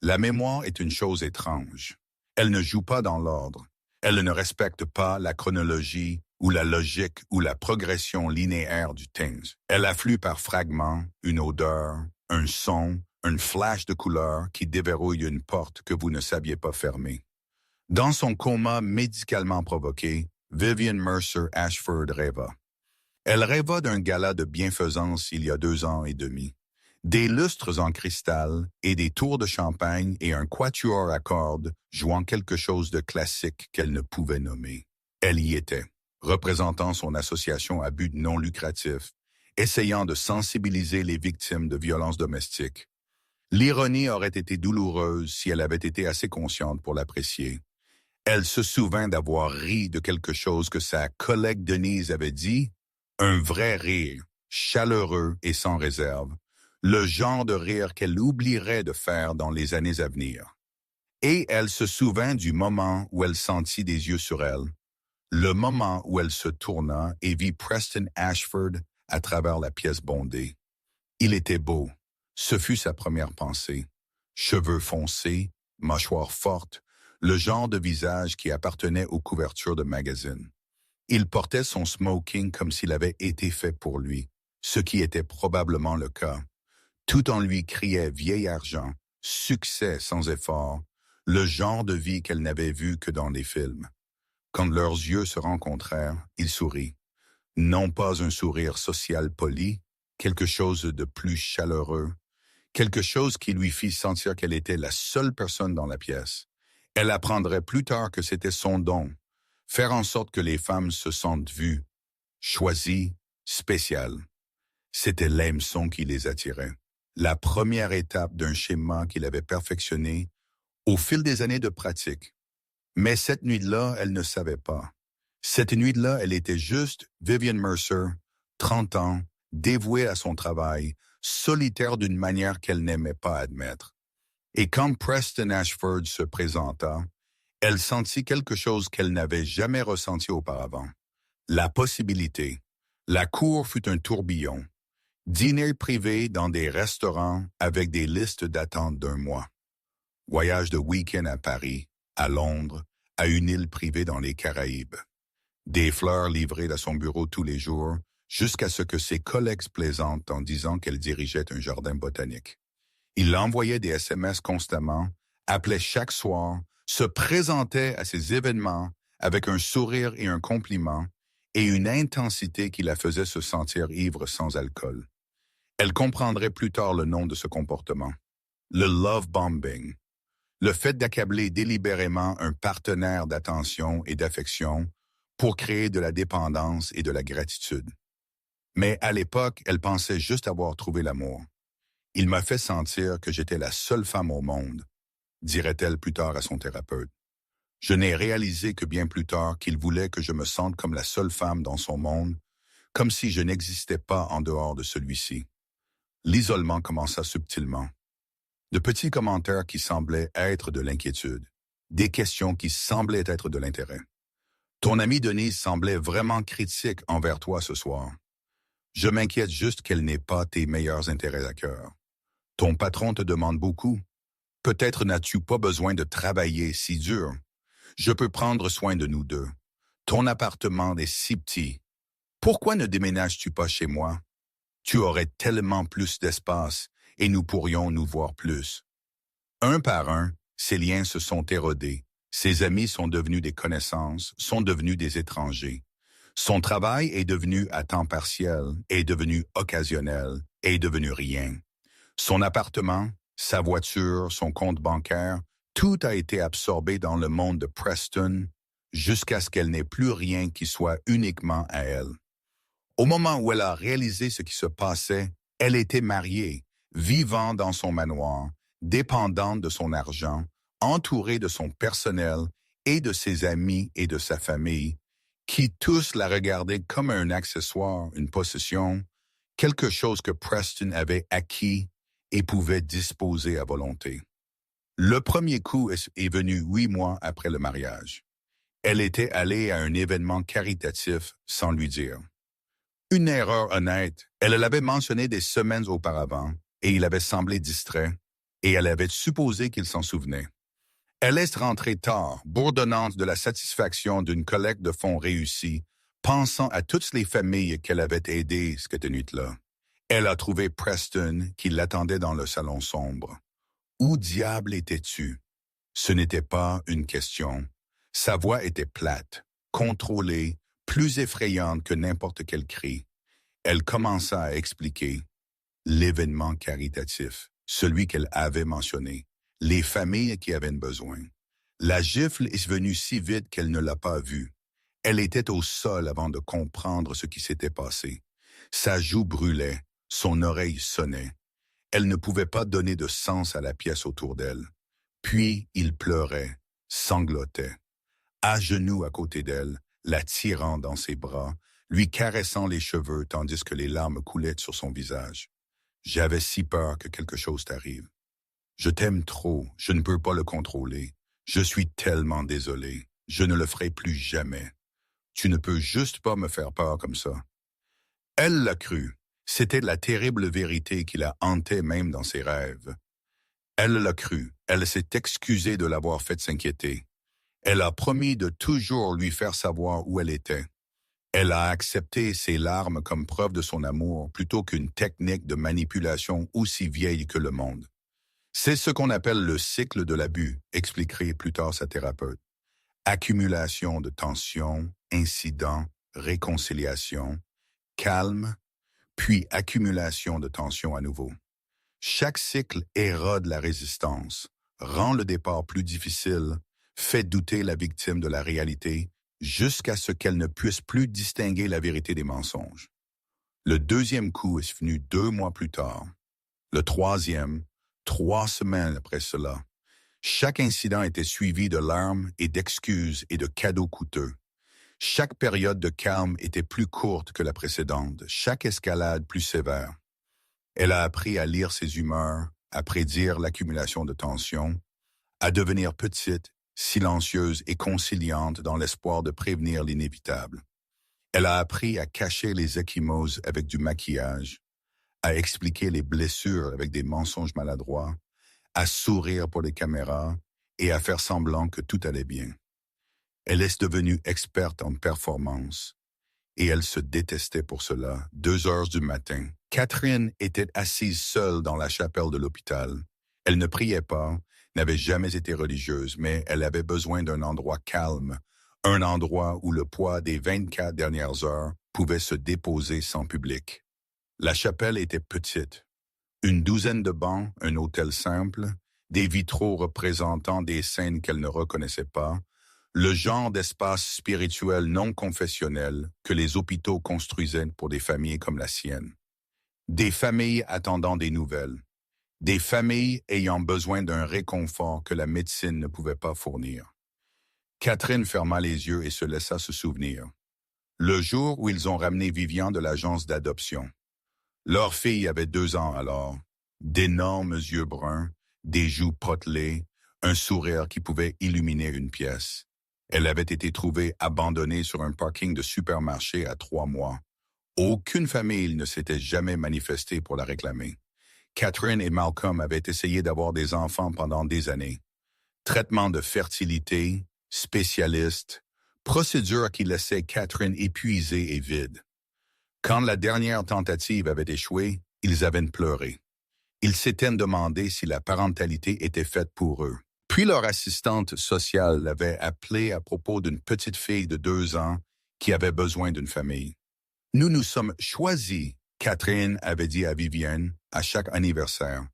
La mémoire est une chose étrange. Elle ne joue pas dans l'ordre. Elle ne respecte pas la chronologie ou la logique ou la progression linéaire du temps. Elle afflue par fragments, une odeur, un son, un flash de couleur qui déverrouille une porte que vous ne saviez pas fermer. Dans son coma médicalement provoqué, Vivian Mercer Ashford rêva. Elle rêva d'un gala de bienfaisance il y a 2 ans et demi. Des lustres en cristal et des tours de champagne et un quatuor à cordes jouant quelque chose de classique qu'elle ne pouvait nommer. Elle y était, représentant son association à but non lucratif, essayant de sensibiliser les victimes de violences domestiques. L'ironie aurait été douloureuse si elle avait été assez consciente pour l'apprécier. Elle se souvint d'avoir ri de quelque chose que sa collègue Denise avait dit, un vrai rire, chaleureux et sans réserve, le genre de rire qu'elle oublierait de faire dans les années à venir. Et elle se souvint du moment où elle sentit des yeux sur elle, le moment où elle se tourna et vit Preston Ashford à travers la pièce bondée. Il était beau, ce fut sa première pensée. Cheveux foncés, mâchoire forte, le genre de visage qui appartenait aux couvertures de magazines. Il portait son smoking comme s'il avait été fait pour lui, ce qui était probablement le cas. Tout en lui criait vieil argent, succès sans effort, le genre de vie qu'elle n'avait vu que dans les films. Quand leurs yeux se rencontrèrent, il sourit. Non pas un sourire social poli, quelque chose de plus chaleureux, quelque chose qui lui fit sentir qu'elle était la seule personne dans la pièce. Elle apprendrait plus tard que c'était son don, faire en sorte que les femmes se sentent vues, choisies, spéciales. C'était l'hameçon qui les attirait. La première étape d'un schéma qu'il avait perfectionné au fil des années de pratique. Mais cette nuit-là, elle ne savait pas. Cette nuit-là, elle était juste Vivian Mercer, 30 ans, dévouée à son travail, solitaire d'une manière qu'elle n'aimait pas admettre. Et quand Preston Ashford se présenta, elle sentit quelque chose qu'elle n'avait jamais ressenti auparavant. La possibilité. La cour fut un tourbillon. Dîner privé dans des restaurants avec des listes d'attente d'1 mois. Voyage de week-end à Paris, à Londres, à une île privée dans les Caraïbes. Des fleurs livrées à son bureau tous les jours, jusqu'à ce que ses collègues plaisantent en disant qu'elle dirigeait un jardin botanique. Il envoyait des SMS constamment, appelait chaque soir, se présentait à ces événements avec un sourire et un compliment, et une intensité qui la faisait se sentir ivre sans alcool. Elle comprendrait plus tard le nom de ce comportement. Le love bombing. Le fait d'accabler délibérément un partenaire d'attention et d'affection pour créer de la dépendance et de la gratitude. Mais à l'époque, elle pensait juste avoir trouvé l'amour. Il m'a fait sentir que j'étais la seule femme au monde, dirait-elle plus tard à son thérapeute. Je n'ai réalisé que bien plus tard qu'il voulait que je me sente comme la seule femme dans son monde, comme si je n'existais pas en dehors de celui-ci. L'isolement commença subtilement. De petits commentaires qui semblaient être de l'inquiétude, des questions qui semblaient être de l'intérêt. Ton amie Denise semblait vraiment critique envers toi ce soir. Je m'inquiète juste qu'elle n'ait pas tes meilleurs intérêts à cœur. Ton patron te demande beaucoup. Peut-être n'as-tu pas besoin de travailler si dur. Je peux prendre soin de nous deux. Ton appartement est si petit. Pourquoi ne déménages-tu pas chez moi? Tu aurais tellement plus d'espace et nous pourrions nous voir plus. Un par un, ses liens se sont érodés. Ses amis sont devenus des connaissances, sont devenus des étrangers. Son travail est devenu à temps partiel, est devenu occasionnel, est devenu rien. Son appartement, sa voiture, son compte bancaire, tout a été absorbé dans le monde de Preston jusqu'à ce qu'elle n'ait plus rien qui soit uniquement à elle. Au moment où elle a réalisé ce qui se passait, elle était mariée, vivant dans son manoir, dépendante de son argent, entourée de son personnel et de ses amis et de sa famille, qui tous la regardaient comme un accessoire, une possession, quelque chose que Preston avait acquis et pouvait disposer à volonté. Le premier coup est venu 8 mois après le mariage. Elle était allée à un événement caritatif sans lui dire. Une erreur honnête, elle l'avait mentionné des semaines auparavant, et il avait semblé distrait, et elle avait supposé qu'il s'en souvenait. Elle est rentrée tard, bourdonnante de la satisfaction d'une collecte de fonds réussie, pensant à toutes les familles qu'elle avait aidées cette nuit-là. Elle a trouvé Preston qui l'attendait dans le salon sombre. Où diable étais-tu? Ce n'était pas une question. Sa voix était plate, contrôlée, plus effrayante que n'importe quel cri. Elle commença à expliquer l'événement caritatif, celui qu'elle avait mentionné, les familles qui avaient besoin. La gifle est venue si vite qu'elle ne l'a pas vue. Elle était au sol avant de comprendre ce qui s'était passé. Sa joue brûlait, son oreille sonnait. Elle ne pouvait pas donner de sens à la pièce autour d'elle. Puis il pleurait, sanglotait. À genoux à côté d'elle, la tirant dans ses bras, lui caressant les cheveux tandis que les larmes coulaient sur son visage. J'avais si peur que quelque chose t'arrive. Je t'aime trop, je ne peux pas le contrôler. Je suis tellement désolé, je ne le ferai plus jamais. Tu ne peux juste pas me faire peur comme ça. Elle l'a cru. C'était la terrible vérité qui la hantait même dans ses rêves. Elle l'a cru. Elle s'est excusée de l'avoir fait s'inquiéter. Elle a promis de toujours lui faire savoir où elle était. Elle a accepté ses larmes comme preuve de son amour plutôt qu'une technique de manipulation aussi vieille que le monde. C'est ce qu'on appelle le cycle de l'abus, expliquerait plus tard sa thérapeute. Accumulation de tension, incident, réconciliation, calme, puis accumulation de tension à nouveau. Chaque cycle érode la résistance, rend le départ plus difficile, fait douter la victime de la réalité, jusqu'à ce qu'elle ne puisse plus distinguer la vérité des mensonges. Le deuxième coup est venu 2 mois plus tard. Le troisième, 3 semaines après cela. Chaque incident était suivi de larmes et d'excuses et de cadeaux coûteux. Chaque période de calme était plus courte que la précédente, chaque escalade plus sévère. Elle a appris à lire ses humeurs, à prédire l'accumulation de tensions, à devenir petite, silencieuse et conciliante dans l'espoir de prévenir l'inévitable. Elle a appris à cacher les ecchymoses avec du maquillage, à expliquer les blessures avec des mensonges maladroits, à sourire pour les caméras et à faire semblant que tout allait bien. Elle est devenue experte en performance et elle se détestait pour cela. 2 heures du matin, Catherine était assise seule dans la chapelle de l'hôpital. Elle ne priait pas, n'avait jamais été religieuse, mais elle avait besoin d'un endroit calme, un endroit où le poids des 24 dernières heures pouvait se déposer sans public. La chapelle était petite. Une douzaine de bancs, un autel simple, des vitraux représentant des scènes qu'elle ne reconnaissait pas, le genre d'espace spirituel non confessionnel que les hôpitaux construisaient pour des familles comme la sienne. Des familles attendant des nouvelles. Des familles ayant besoin d'un réconfort que la médecine ne pouvait pas fournir. Catherine ferma les yeux et se laissa se souvenir. Le jour où ils ont ramené Vivian de l'agence d'adoption. Leur fille avait 2 ans alors, d'énormes yeux bruns, des joues potelées, un sourire qui pouvait illuminer une pièce. Elle avait été trouvée abandonnée sur un parking de supermarché à 3 mois. Aucune famille ne s'était jamais manifestée pour la réclamer. Catherine et Malcolm avaient essayé d'avoir des enfants pendant des années. Traitement de fertilité, spécialiste, procédure qui laissait Catherine épuisée et vide. Quand la dernière tentative avait échoué, ils avaient pleuré. Ils s'étaient demandé si la parentalité était faite pour eux. Puis leur assistante sociale l'avait appelé à propos d'une petite fille de 2 ans qui avait besoin d'une famille. Nous nous sommes choisis, Catherine avait dit à Vivienne à chaque anniversaire.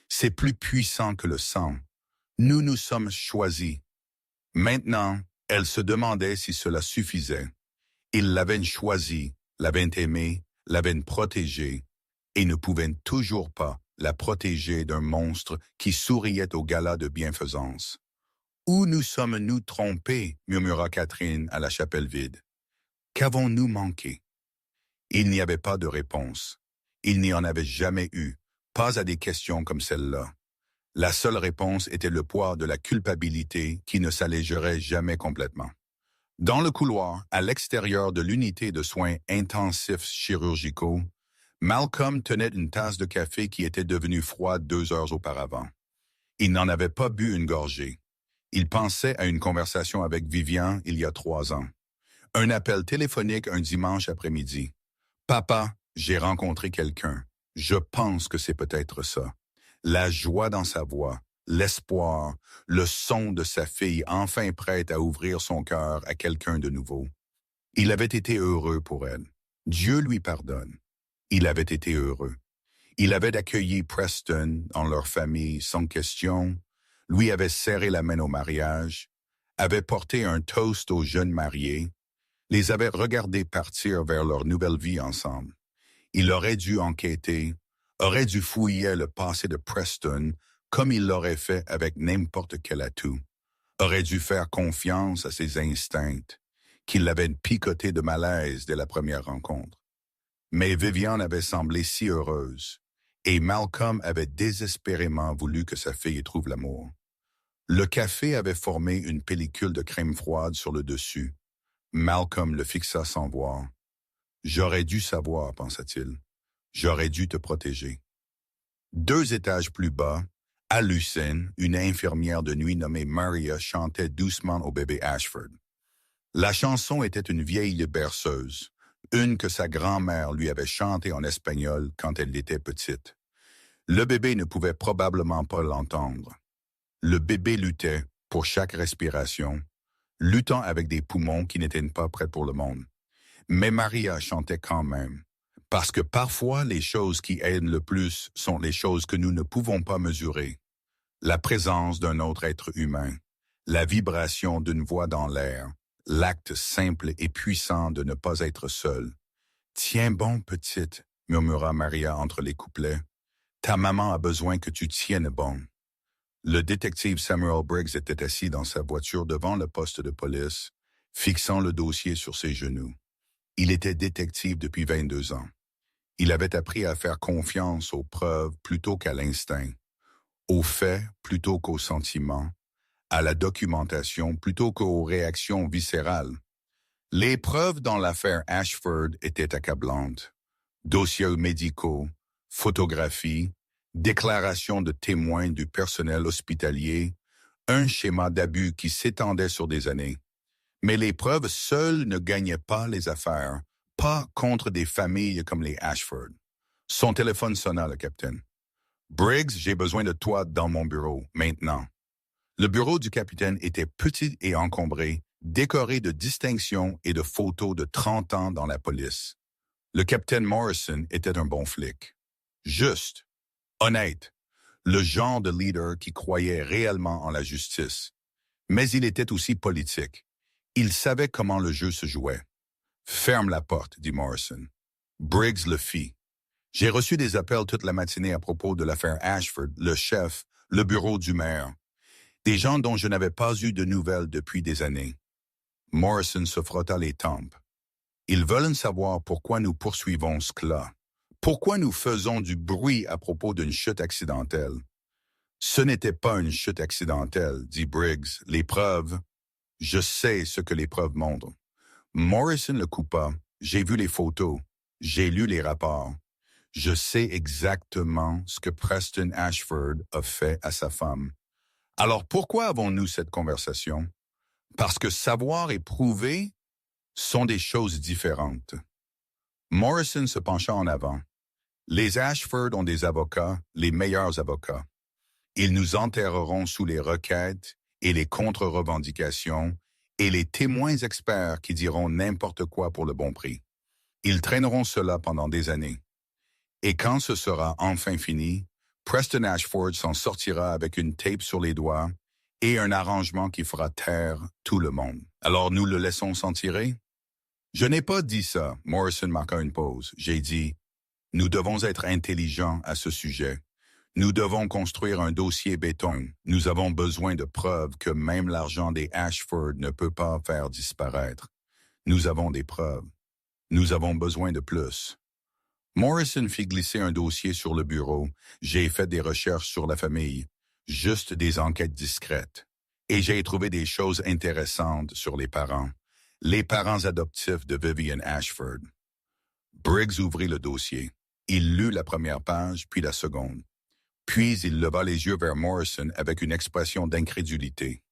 C'est plus puissant que le sang. Nous nous sommes choisis. Maintenant, elle se demandait si cela suffisait. Ils l'avaient choisie, l'avaient aimée, l'avaient protégée, et ne pouvaient toujours pas la protéger d'un monstre qui souriait au gala de bienfaisance. « Où nous sommes-nous trompés » murmura Catherine à la chapelle vide. « Qu'avons-nous manqué » Il n'y avait pas de réponse. Il n'y en avait jamais eu, pas à des questions comme celle-là. La seule réponse était le poids de la culpabilité qui ne s'allégerait jamais complètement. Dans le couloir, à l'extérieur de l'unité de soins intensifs chirurgicaux, Malcolm tenait une tasse de café qui était devenue froide 2 heures auparavant. Il n'en avait pas bu une gorgée. Il pensait à une conversation avec Vivian il y a 3 ans. Un appel téléphonique un dimanche après-midi. « Papa, j'ai rencontré quelqu'un. Je pense que c'est peut-être ça. » La joie dans sa voix, l'espoir, le son de sa fille enfin prête à ouvrir son cœur à quelqu'un de nouveau. Il avait été heureux pour elle. Dieu lui pardonne. Il avait été heureux. Il avait accueilli Preston dans leur famille sans question, lui avait serré la main au mariage, avait porté un toast aux jeunes mariés, les avait regardés partir vers leur nouvelle vie ensemble. Il aurait dû enquêter, aurait dû fouiller le passé de Preston comme il l'aurait fait avec n'importe quel atout, aurait dû faire confiance à ses instincts, qui l'avaient picoté de malaise dès la première rencontre. Mais Vivian avait semblé si heureuse, et Malcolm avait désespérément voulu que sa fille y trouve l'amour. Le café avait formé une pellicule de crème froide sur le dessus. Malcolm le fixa sans voir. « J'aurais dû savoir, pensa-t-il. J'aurais dû te protéger. » 2 étages plus bas, à Lucerne, une infirmière de nuit nommée Maria chantait doucement au bébé Ashford. La chanson était une vieille berceuse, une que sa grand-mère lui avait chantée en espagnol quand elle était petite. Le bébé ne pouvait probablement pas l'entendre. Le bébé luttait, pour chaque respiration, luttant avec des poumons qui n'étaient pas prêts pour le monde. Mais Maria chantait quand même, parce que parfois les choses qui aident le plus sont les choses que nous ne pouvons pas mesurer. La présence d'un autre être humain, la vibration d'une voix dans l'air, l'acte simple et puissant de ne pas être seul. « Tiens bon, petite, » murmura Maria entre les couplets. « Ta maman a besoin que tu tiennes bon. » Le détective Samuel Briggs était assis dans sa voiture devant le poste de police, fixant le dossier sur ses genoux. Il était détective depuis 22 ans. Il avait appris à faire confiance aux preuves plutôt qu'à l'instinct, aux faits plutôt qu'aux sentiments, à la documentation plutôt qu'aux réactions viscérales. Les preuves dans l'affaire Ashford étaient accablantes. Dossiers médicaux, photographies, déclarations de témoins du personnel hospitalier, un schéma d'abus qui s'étendait sur des années. Mais les preuves seules ne gagnaient pas les affaires, pas contre des familles comme les Ashford. Son téléphone sonna, le capitaine. « Briggs, j'ai besoin de toi dans mon bureau, maintenant. » Le bureau du capitaine était petit et encombré, décoré de distinctions et de photos de 30 ans dans la police. Le capitaine Morrison était un bon flic. Juste, honnête, le genre de leader qui croyait réellement en la justice. Mais il était aussi politique. Il savait comment le jeu se jouait. « Ferme la porte, » dit Morrison. Briggs le fit. « J'ai reçu des appels toute la matinée à propos de l'affaire Ashford, le chef, le bureau du maire. Des gens dont je n'avais pas eu de nouvelles depuis des années. » Morrison se frotta les tempes. « Ils veulent savoir pourquoi nous poursuivons ce cas. Pourquoi nous faisons du bruit à propos d'une chute accidentelle. »« Ce n'était pas une chute accidentelle, » dit Briggs. « Les preuves. Je sais ce que les preuves montrent. » Morrison le coupa. « J'ai vu les photos. J'ai lu les rapports. Je sais exactement ce que Preston Ashford a fait à sa femme. Alors pourquoi avons-nous cette conversation? Parce que savoir et prouver sont des choses différentes. » Morrison se pencha en avant. « Les Ashford ont des avocats, les meilleurs avocats. Ils nous enterreront sous les requêtes et les contre-revendications et les témoins experts qui diront n'importe quoi pour le bon prix. Ils traîneront cela pendant des années. Et quand ce sera enfin fini, Preston Ashford s'en sortira avec une tape sur les doigts et un arrangement qui fera taire tout le monde. Alors nous le laissons s'en tirer? Je n'ai pas dit ça, Morrison marqua une pause. J'ai dit, nous devons être intelligents à ce sujet. Nous devons construire un dossier béton. Nous avons besoin de preuves que même l'argent des Ashford ne peut pas faire disparaître. Nous avons des preuves. Nous avons besoin de plus. Morrison fit glisser un dossier sur le bureau. J'ai fait des recherches sur la famille, juste des enquêtes discrètes. Et j'ai trouvé des choses intéressantes sur les parents adoptifs de Vivian Ashford. Briggs ouvrit le dossier. Il lut la première page, puis la seconde. Puis il leva les yeux vers Morrison avec une expression d'incrédulité.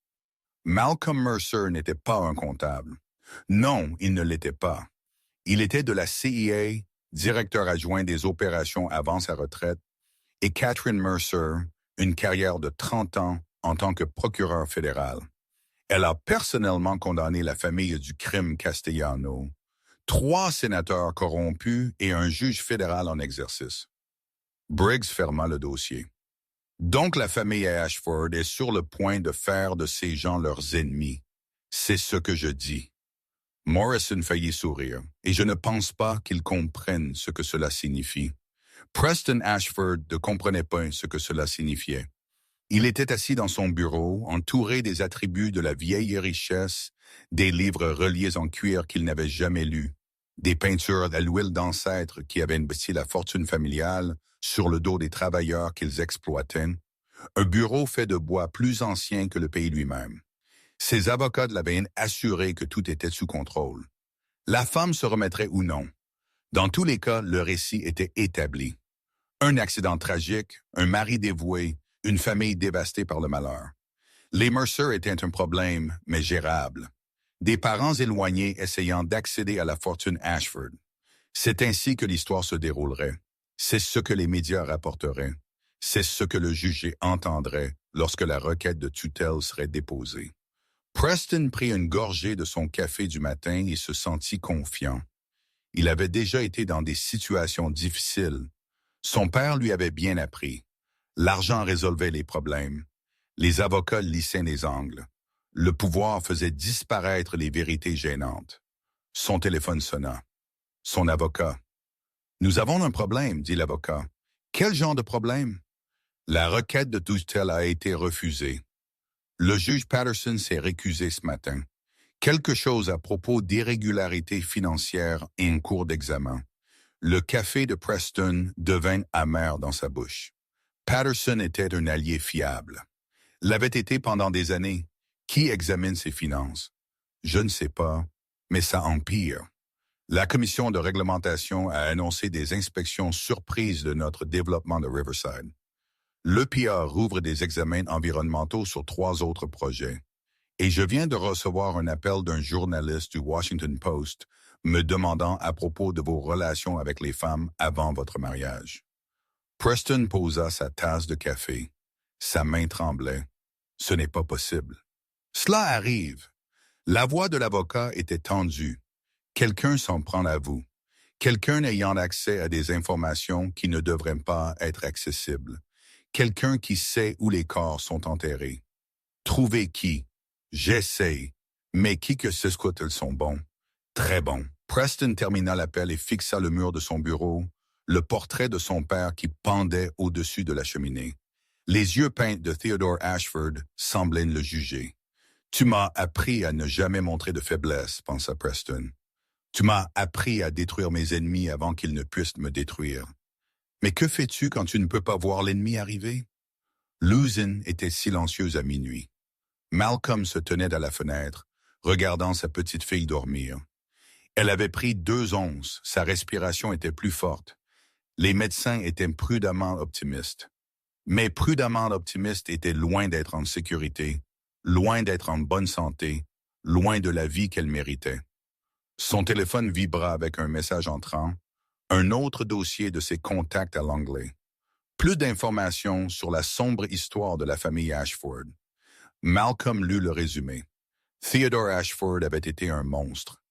Malcolm Mercer n'était pas un comptable. Non, il ne l'était pas. Il était de la CIA, directeur adjoint des opérations avant sa retraite, et Catherine Mercer, une carrière de 30 ans en tant que procureur fédéral. Elle a personnellement condamné la famille du crime Castellano, 3 sénateurs corrompus et un juge fédéral en exercice. Briggs ferma le dossier. Donc la famille Ashford est sur le point de faire de ces gens leurs ennemis. C'est ce que je dis. Morrison faillit sourire, et je ne pense pas qu'il comprenne ce que cela signifie. Preston Ashford ne comprenait pas ce que cela signifiait. Il était assis dans son bureau, entouré des attributs de la vieille richesse, des livres reliés en cuir qu'il n'avait jamais lus, des peintures à l'huile d'ancêtre qui avaient investi la fortune familiale sur le dos des travailleurs qu'ils exploitaient, un bureau fait de bois plus ancien que le pays lui-même. Ses avocats l'avaient assuré que tout était sous contrôle. La femme se remettrait ou non. Dans tous les cas, le récit était établi. Un accident tragique, un mari dévoué, une famille dévastée par le malheur. Les Mercer étaient un problème, mais gérable. Des parents éloignés essayant d'accéder à la fortune Ashford. C'est ainsi que l'histoire se déroulerait. C'est ce que les médias rapporteraient. C'est ce que le juge entendrait lorsque la requête de tutelle serait déposée. Preston prit une gorgée de son café du matin et se sentit confiant. Il avait déjà été dans des situations difficiles. Son père lui avait bien appris. L'argent résolvait les problèmes. Les avocats lissaient les angles. Le pouvoir faisait disparaître les vérités gênantes. Son téléphone sonna. Son avocat. « Nous avons un problème, dit l'avocat. « Quel genre de problème? » La requête de tutelle a été refusée. Le juge Patterson s'est récusé ce matin. Quelque chose à propos d'irrégularités financières et en cours d'examen. Le café de Preston devint amer dans sa bouche. Patterson était un allié fiable. L'avait été pendant des années. Qui examine ses finances? Je ne sais pas, mais ça empire. La commission de réglementation a annoncé des inspections surprises de notre développement de Riverside. L'EPA rouvre des examens environnementaux sur 3 autres projets. Et je viens de recevoir un appel d'un journaliste du Washington Post me demandant à propos de vos relations avec les femmes avant votre mariage. Preston posa sa tasse de café. Sa main tremblait. Ce n'est pas possible. Cela arrive. La voix de l'avocat était tendue. Quelqu'un s'en prend à vous. Quelqu'un ayant accès à des informations qui ne devraient pas être accessibles. Quelqu'un qui sait où les corps sont enterrés. Trouver qui? J'essaie. Mais qui que ce soit, ils sont bons. Très bons. Preston termina l'appel et fixa le mur de son bureau, le portrait de son père qui pendait au-dessus de la cheminée. Les yeux peints de Theodore Ashford semblaient le juger. « Tu m'as appris à ne jamais montrer de faiblesse, » pensa Preston. « Tu m'as appris à détruire mes ennemis avant qu'ils ne puissent me détruire. Mais que fais-tu quand tu ne peux pas voir l'ennemi arriver? » Luzin était silencieuse à minuit. Malcolm se tenait à la fenêtre, regardant sa petite fille dormir. Elle avait pris 2 onces, sa respiration était plus forte. Les médecins étaient prudemment optimistes. Mais prudemment optimistes étaient loin d'être en sécurité, loin d'être en bonne santé, loin de la vie qu'elle méritait. Son téléphone vibra avec un message entrant, un autre dossier de ses contacts à l'anglais. Plus d'informations sur la sombre histoire de la famille Ashford. Malcolm lut le résumé. Theodore Ashford avait été un monstre.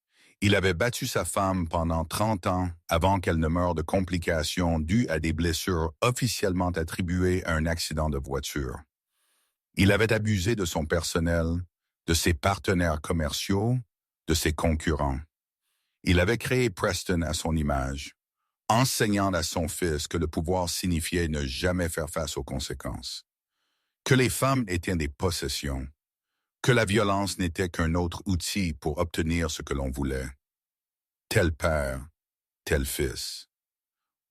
Il avait battu sa femme pendant 30 ans avant qu'elle ne meure de complications dues à des blessures officiellement attribuées à un accident de voiture. Il avait abusé de son personnel, de ses partenaires commerciaux, de ses concurrents. Il avait créé Preston à son image, enseignant à son fils que le pouvoir signifiait ne jamais faire face aux conséquences, que les femmes étaient des possessions, que la violence n'était qu'un autre outil pour obtenir ce que l'on voulait. Tel père, tel fils.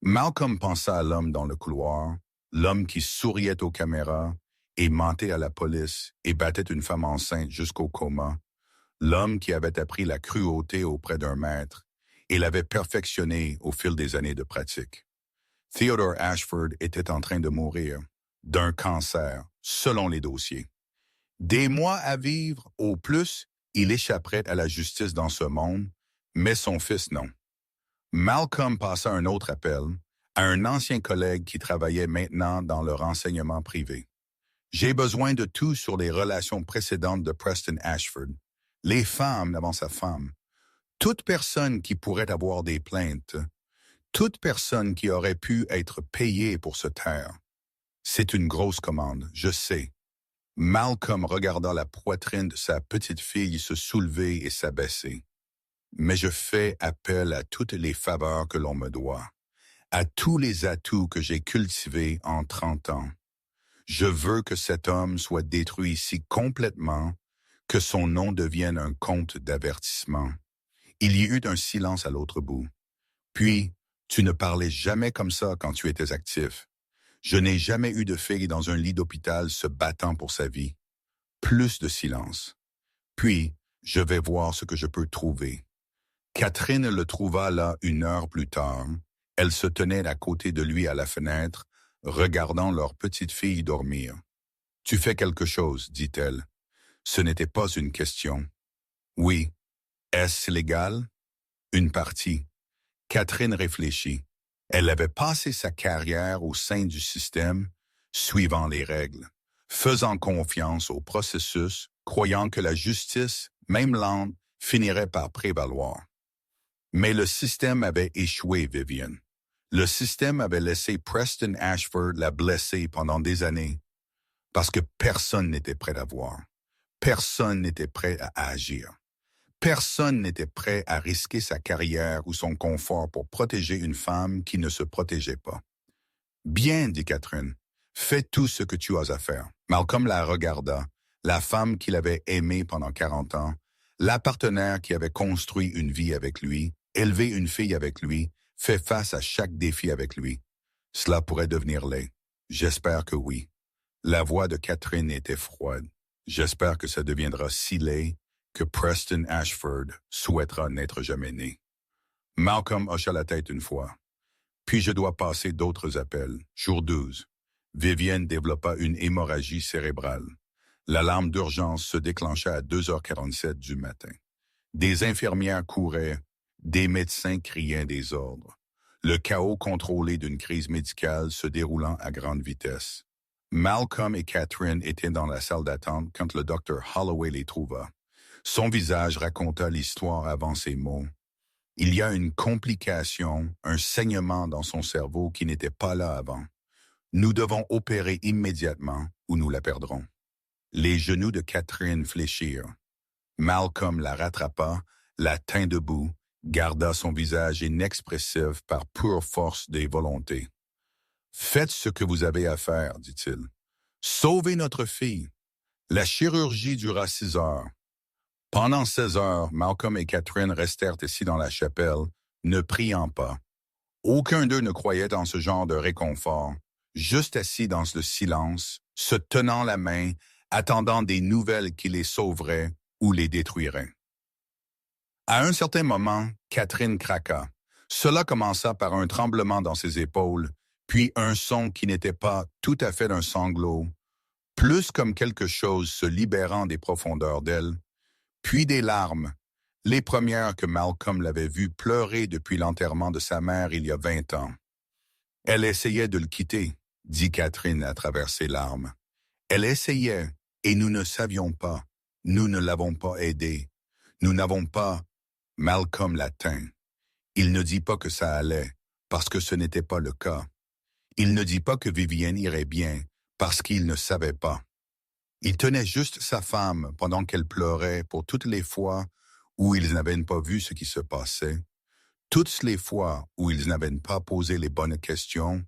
Malcolm pensa à l'homme dans le couloir, l'homme qui souriait aux caméras et mentait à la police et battait une femme enceinte jusqu'au coma, l'homme qui avait appris la cruauté auprès d'un maître et l'avait perfectionné au fil des années de pratique. Theodore Ashford était en train de mourir d'un cancer, selon les dossiers. Des mois à vivre, au plus, il échapperait à la justice dans ce monde, mais son fils non. Malcolm passa un autre appel à un ancien collègue qui travaillait maintenant dans le renseignement privé. J'ai besoin de tout sur les relations précédentes de Preston Ashford, les femmes avant sa femme, toute personne qui pourrait avoir des plaintes, toute personne qui aurait pu être payée pour se taire. C'est une grosse commande, je sais. Malcolm regarda la poitrine de sa petite fille se soulever et s'abaisser. Mais je fais appel à toutes les faveurs que l'on me doit, à tous les atouts que j'ai cultivés en 30 ans. Je veux que cet homme soit détruit si complètement que son nom devienne un conte d'avertissement. Il y eut un silence à l'autre bout. Puis, tu ne parlais jamais comme ça quand tu étais actif. Je n'ai jamais eu de fille dans un lit d'hôpital se battant pour sa vie. Plus de silence. Puis, je vais voir ce que je peux trouver. Catherine le trouva là 1 heure plus tard. Elle se tenait à côté de lui à la fenêtre, regardant leur petite fille dormir. « Tu fais quelque chose, dit-elle. Ce n'était pas une question. Oui. Est-ce légal? Une partie. Catherine réfléchit. Elle avait passé sa carrière au sein du système, suivant les règles, faisant confiance au processus, croyant que la justice, même lente, finirait par prévaloir. Mais le système avait échoué, Vivian. Le système avait laissé Preston Ashford la blesser pendant des années, parce que personne n'était prêt à voir. Personne n'était prêt à agir. Personne n'était prêt à risquer sa carrière ou son confort pour protéger une femme qui ne se protégeait pas. « Bien, dit Catherine, fais tout ce que tu as à faire. » Malcolm la regarda, la femme qu'il avait aimée pendant 40 ans, la partenaire qui avait construit une vie avec lui, élevé une fille avec lui, fait face à chaque défi avec lui. Cela pourrait devenir laid. J'espère que oui. La voix de Catherine était froide. J'espère que ça deviendra si laid que Preston Ashford souhaitera n'être jamais né. Malcolm hocha la tête une fois. Puis je dois passer d'autres appels. Jour 12. Vivienne développa une hémorragie cérébrale. L'alarme d'urgence se déclencha à 2h47 du matin. Des infirmières couraient, des médecins criaient des ordres. Le chaos contrôlé d'une crise médicale se déroulant à grande vitesse. Malcolm et Catherine étaient dans la salle d'attente quand le docteur Holloway les trouva. Son visage raconta l'histoire avant ces mots. Il y a une complication, un saignement dans son cerveau qui n'était pas là avant. Nous devons opérer immédiatement ou nous la perdrons. Les genoux de Catherine fléchirent. Malcolm la rattrapa, la tint debout, garda son visage inexpressif par pure force des volontés. « Faites ce que vous avez à faire, dit-il. Sauvez notre fille. La chirurgie dura 6 heures. Pendant 16 heures, Malcolm et Catherine restèrent assis dans la chapelle, ne priant pas. Aucun d'eux ne croyait en ce genre de réconfort, juste assis dans le silence, se tenant la main, attendant des nouvelles qui les sauveraient ou les détruiraient. À un certain moment, Catherine craqua. Cela commença par un tremblement dans ses épaules, puis un son qui n'était pas tout à fait un sanglot, plus comme quelque chose se libérant des profondeurs d'elle, puis des larmes, les premières que Malcolm l'avait vue pleurer depuis l'enterrement de sa mère il y a 20 ans. Elle essayait de le quitter, dit Catherine à travers ses larmes. Elle essayait, et nous ne savions pas. Nous ne l'avons pas aidé. Nous n'avons pas... Malcolm l'atteint. Il ne dit pas que ça allait, parce que ce n'était pas le cas. Il ne dit pas que Vivienne irait bien, parce qu'il ne savait pas. Il tenait juste sa femme pendant qu'elle pleurait pour toutes les fois où ils n'avaient pas vu ce qui se passait, toutes les fois où ils n'avaient pas posé les bonnes questions,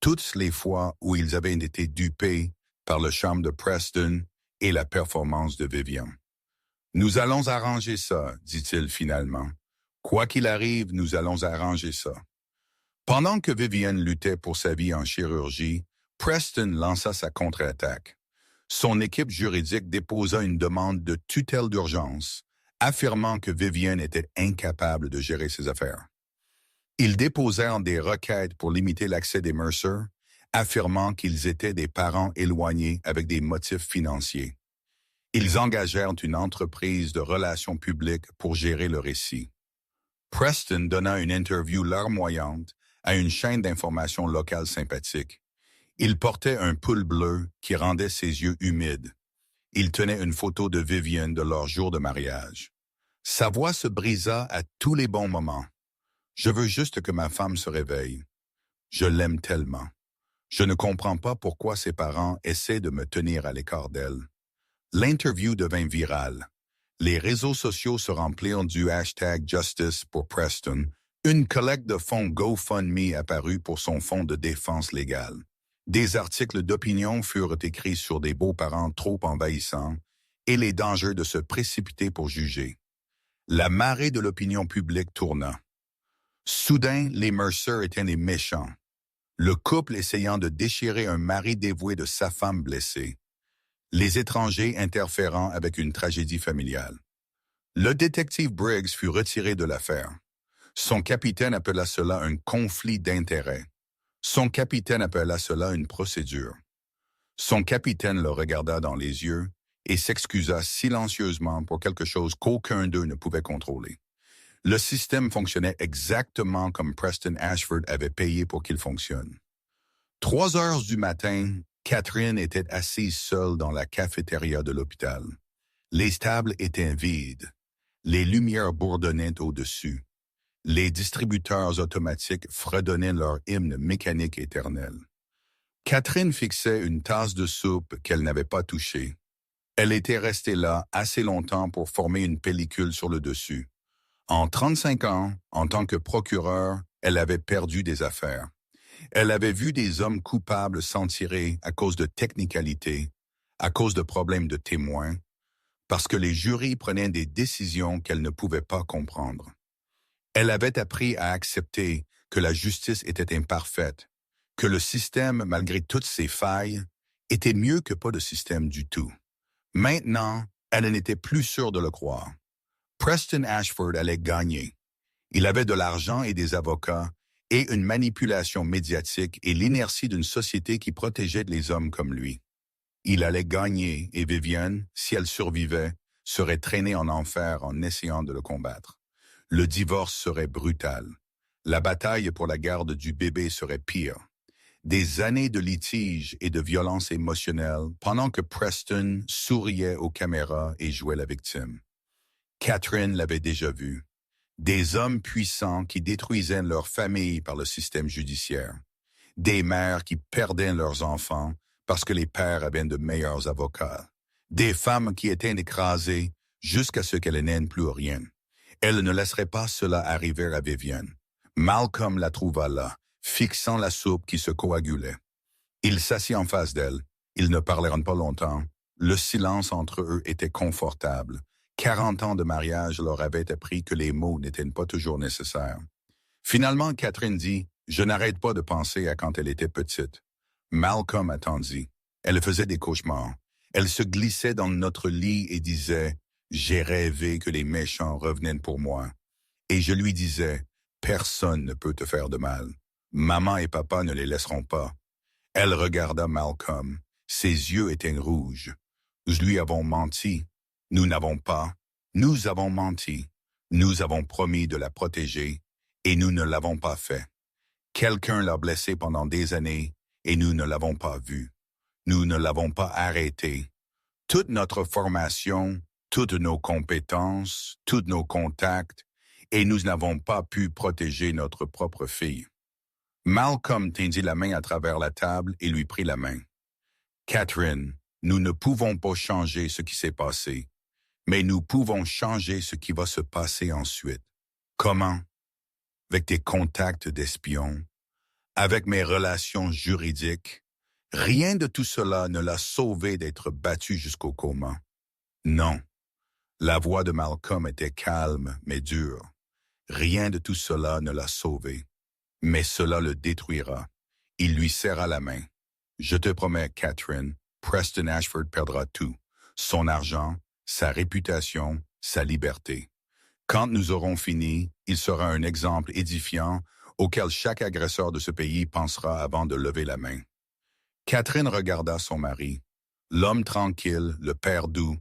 toutes les fois où ils avaient été dupés par le charme de Preston et la performance de Vivian. « Nous allons arranger ça, dit-il finalement. Quoi qu'il arrive, nous allons arranger ça. » Pendant que Vivian luttait pour sa vie en chirurgie, Preston lança sa contre-attaque. Son équipe juridique déposa une demande de tutelle d'urgence, affirmant que Vivian était incapable de gérer ses affaires. Ils déposèrent des requêtes pour limiter l'accès des Mercer, affirmant qu'ils étaient des parents éloignés avec des motifs financiers. Ils engagèrent une entreprise de relations publiques pour gérer le récit. Preston donna une interview larmoyante à une chaîne d'information locale sympathique. Il portait un pull bleu qui rendait ses yeux humides. Il tenait une photo de Vivian de leur jour de mariage. Sa voix se brisa à tous les bons moments. « Je veux juste que ma femme se réveille. Je l'aime tellement. Je ne comprends pas pourquoi ses parents essaient de me tenir à l'écart d'elle. » L'interview devint virale. Les réseaux sociaux se remplirent du hashtag Justice pour Preston. Une collecte de fonds GoFundMe apparut pour son fonds de défense légale. Des articles d'opinion furent écrits sur des beaux-parents trop envahissants et les dangers de se précipiter pour juger. La marée de l'opinion publique tourna. Soudain, les Mercer étaient des méchants. Le couple essayant de déchirer un mari dévoué de sa femme blessée. Les étrangers interférant avec une tragédie familiale. Le détective Briggs fut retiré de l'affaire. Son capitaine appela cela un conflit d'intérêts. Son capitaine appela cela une procédure. Son capitaine le regarda dans les yeux et s'excusa silencieusement pour quelque chose qu'aucun d'eux ne pouvait contrôler. Le système fonctionnait exactement comme Preston Ashford avait payé pour qu'il fonctionne. 3 heures du matin, Catherine était assise seule dans la cafétéria de l'hôpital. Les tables étaient vides. Les lumières bourdonnaient au-dessus. Les distributeurs automatiques fredonnaient leur hymne mécanique éternel. Catherine fixait une tasse de soupe qu'elle n'avait pas touchée. Elle était restée là assez longtemps pour former une pellicule sur le dessus. En 35 ans, en tant que procureure, elle avait perdu des affaires. Elle avait vu des hommes coupables s'en tirer à cause de technicalités, à cause de problèmes de témoins, parce que les jurys prenaient des décisions qu'elle ne pouvait pas comprendre. Elle avait appris à accepter que la justice était imparfaite, que le système, malgré toutes ses failles, était mieux que pas de système du tout. Maintenant, elle n'était plus sûre de le croire. Preston Ashford allait gagner. Il avait de l'argent et des avocats, et une manipulation médiatique et l'inertie d'une société qui protégeait les hommes comme lui. Il allait gagner et Vivian, si elle survivait, serait traînée en enfer en essayant de le combattre. Le divorce serait brutal. La bataille pour la garde du bébé serait pire. Des années de litiges et de violence émotionnelle pendant que Preston souriait aux caméras et jouait la victime. Catherine l'avait déjà vu. Des hommes puissants qui détruisaient leur famille par le système judiciaire. Des mères qui perdaient leurs enfants parce que les pères avaient de meilleurs avocats. Des femmes qui étaient écrasées jusqu'à ce qu'elles n'aient plus rien. Elle ne laisserait pas cela arriver à Vivian. Malcolm la trouva là, fixant la soupe qui se coagulait. Il s'assit en face d'elle. Ils ne parlèrent pas longtemps. Le silence entre eux était confortable. 40 ans de mariage leur avaient appris que les mots n'étaient pas toujours nécessaires. Finalement, Catherine dit « Je n'arrête pas de penser à quand elle était petite. » Malcolm attendit. Elle faisait des cauchemars. Elle se glissait dans notre lit et disait « J'ai rêvé que les méchants revenaient pour moi. » Et je lui disais « Personne ne peut te faire de mal. Maman et papa ne les laisseront pas. » Elle regarda Malcolm. Ses yeux étaient rouges. Nous lui avons menti. Nous n'avons pas. Nous avons menti. Nous avons promis de la protéger et nous ne l'avons pas fait. Quelqu'un l'a blessée pendant des années et nous ne l'avons pas vue. Nous ne l'avons pas arrêtée. Toute notre formation, toutes nos compétences, tous nos contacts, et nous n'avons pas pu protéger notre propre fille. Malcolm tendit la main à travers la table et lui prit la main. Catherine, nous ne pouvons pas changer ce qui s'est passé, mais nous pouvons changer ce qui va se passer ensuite. Comment? Avec tes contacts d'espion, avec mes relations juridiques. Rien de tout cela ne l'a sauvé d'être battu jusqu'au coma. Non. La voix de Malcolm était calme mais dure. Rien de tout cela ne l'a sauvé. Mais cela le détruira. Il lui serra la main. Je te promets, Catherine, Preston Ashford perdra tout. Son argent, sa réputation, sa liberté. Quand nous aurons fini, il sera un exemple édifiant auquel chaque agresseur de ce pays pensera avant de lever la main. Catherine regarda son mari, l'homme tranquille, le père doux,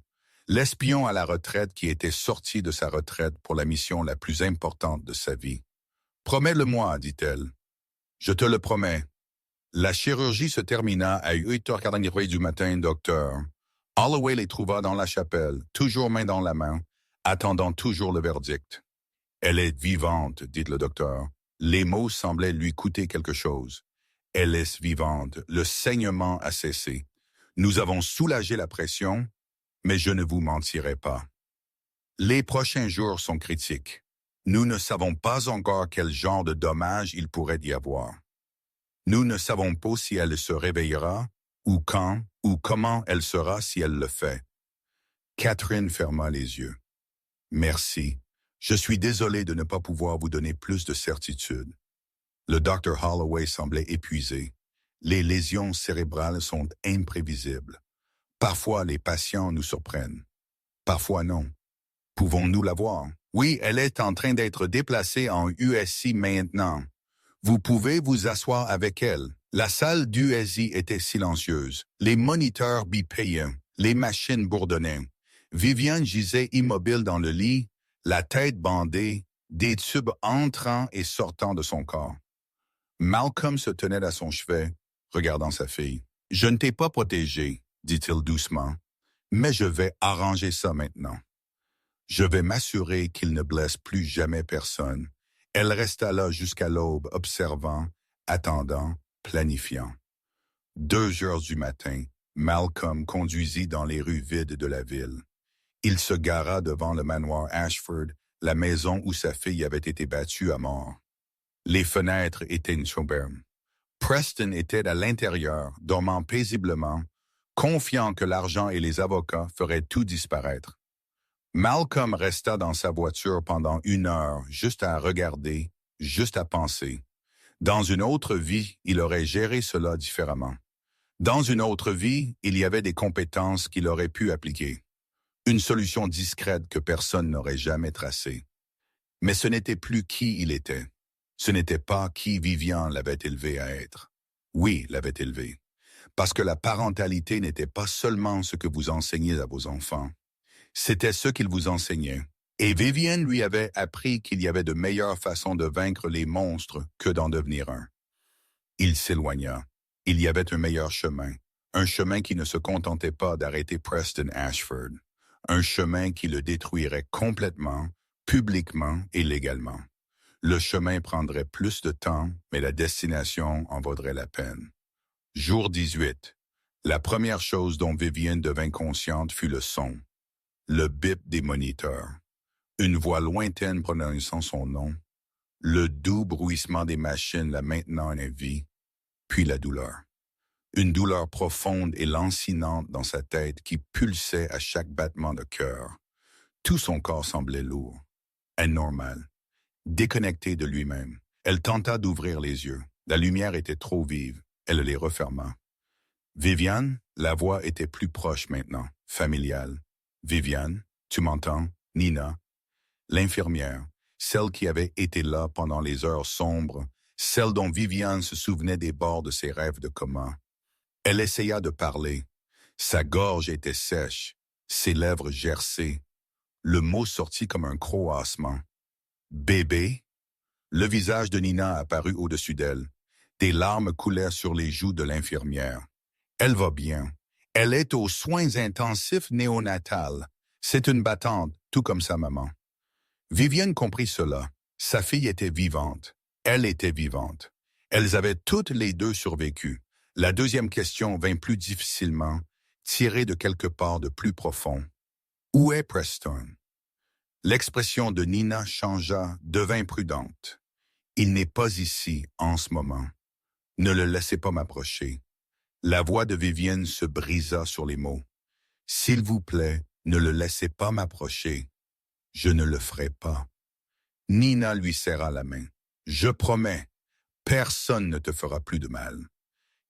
l'espion à la retraite qui était sorti de sa retraite pour la mission la plus importante de sa vie. « Promets-le-moi, dit-elle. »« Je te le promets. » La chirurgie se termina à 8h40 du matin, docteur. Holloway les trouva dans la chapelle, toujours main dans la main, attendant toujours le verdict. « Elle est vivante, dit le docteur. » Les mots semblaient lui coûter quelque chose. « Elle est vivante. Le saignement a cessé. Nous avons soulagé la pression, mais je ne vous mentirai pas. Les prochains jours sont critiques. Nous ne savons pas encore quel genre de dommages il pourrait y avoir. Nous ne savons pas si elle se réveillera, ou quand, ou comment elle sera si elle le fait. » Catherine ferma les yeux. « Merci. Je suis désolé de ne pas pouvoir vous donner plus de certitude. » Le docteur Holloway semblait épuisé. Les lésions cérébrales sont imprévisibles. Parfois, les patients nous surprennent. Parfois, non. Pouvons-nous la voir? Oui, elle est en train d'être déplacée en USI maintenant. Vous pouvez vous asseoir avec elle. La salle d'USI était silencieuse. Les moniteurs bipayaient. Les machines bourdonnaient. Viviane gisait immobile dans le lit, la tête bandée, des tubes entrant et sortant de son corps. Malcolm se tenait à son chevet, regardant sa fille. « Je ne t'ai pas protégé, dit-il doucement, mais je vais arranger ça maintenant. Je vais m'assurer qu'il ne blesse plus jamais personne. » Elle resta là jusqu'à l'aube, observant, attendant, planifiant. 2 heures du matin, Malcolm conduisit dans les rues vides de la ville. Il se gara devant le manoir Ashford, la maison où sa fille avait été battue à mort. Les fenêtres étaient sombres. Preston était à l'intérieur, dormant paisiblement, confiant que l'argent et les avocats feraient tout disparaître. Malcolm resta dans sa voiture pendant 1 heure, juste à regarder, juste à penser. Dans une autre vie, il aurait géré cela différemment. Dans une autre vie, il y avait des compétences qu'il aurait pu appliquer. Une solution discrète que personne n'aurait jamais tracée. Mais ce n'était plus qui il était. Ce n'était pas qui Viviane l'avait élevé à être. Oui, l'avait élevé. Parce que la parentalité n'était pas seulement ce que vous enseignez à vos enfants. C'était ce qu'il vous enseignait. Et Viviane lui avait appris qu'il y avait de meilleures façons de vaincre les monstres que d'en devenir un. Il s'éloigna. Il y avait un meilleur chemin. Un chemin qui ne se contentait pas d'arrêter Preston Ashford. Un chemin qui le détruirait complètement, publiquement et légalement. Le chemin prendrait plus de temps, mais la destination en vaudrait la peine. Jour 18. La première chose dont Viviane devint consciente fut le son. Le bip des moniteurs. Une voix lointaine prononçant son nom. Le doux bruissement des machines la maintenant en vie. Puis la douleur. Une douleur profonde et lancinante dans sa tête qui pulsait à chaque battement de cœur. Tout son corps semblait lourd, anormal, déconnecté de lui-même. Elle tenta d'ouvrir les yeux. La lumière était trop vive. Elle les referma. Viviane, la voix était plus proche maintenant, familiale. Viviane, tu m'entends? Nina. L'infirmière, celle qui avait été là pendant les heures sombres, celle dont Viviane se souvenait des bords de ses rêves de coma. Elle essaya de parler. Sa gorge était sèche, ses lèvres gercées. Le mot sortit comme un croassement. Bébé? Le visage de Nina apparut au-dessus d'elle. Des larmes coulèrent sur les joues de l'infirmière. Elle va bien. Elle est aux soins intensifs néonatales. C'est une battante, tout comme sa maman. Viviane comprit cela. Sa fille était vivante. Elle était vivante. Elles avaient toutes les deux survécu. La deuxième question vint plus difficilement, tirée de quelque part de plus profond. Où est Preston? L'expression de Nina changea, devint prudente. Il n'est pas ici, en ce moment. Ne le laissez pas m'approcher. La voix de Viviane se brisa sur les mots. S'il vous plaît, ne le laissez pas m'approcher. Je ne le ferai pas. Nina lui serra la main. Je promets, personne ne te fera plus de mal.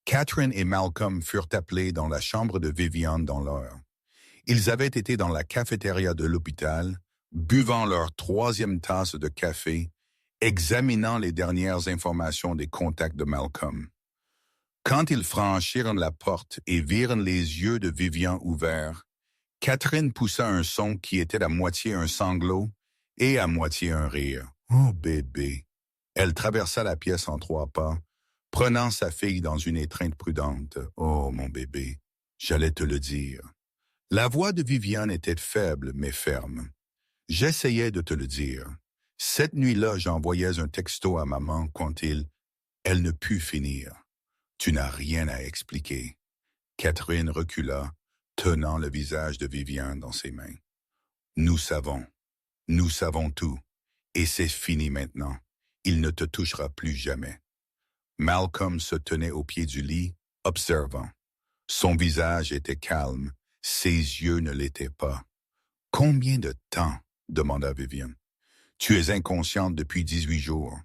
Catherine et Malcolm furent appelés dans la chambre de Viviane dans l'heure. Ils avaient été dans la cafétéria de l'hôpital, buvant leur troisième tasse de café, examinant les dernières informations des contacts de Malcolm. Quand ils franchirent la porte et virent les yeux de Viviane ouverts, Catherine poussa un son qui était à moitié un sanglot et à moitié un rire. « Oh bébé !» Elle traversa la pièce en 3 pas, prenant sa fille dans une étreinte prudente. « Oh mon bébé, j'allais te le dire. » La voix de Viviane était faible mais ferme. « J'essayais de te le dire. Cette nuit-là, j'envoyais un texto à maman quand elle ne put finir. Tu n'as rien à expliquer. » Catherine recula, tenant le visage de Viviane dans ses mains. « Nous savons tout, et c'est fini maintenant. Il ne te touchera plus jamais. » Malcolm se tenait au pied du lit, observant. Son visage était calme, ses yeux ne l'étaient pas. « Combien de temps? » demanda Viviane. « Tu es inconsciente depuis 18 jours. »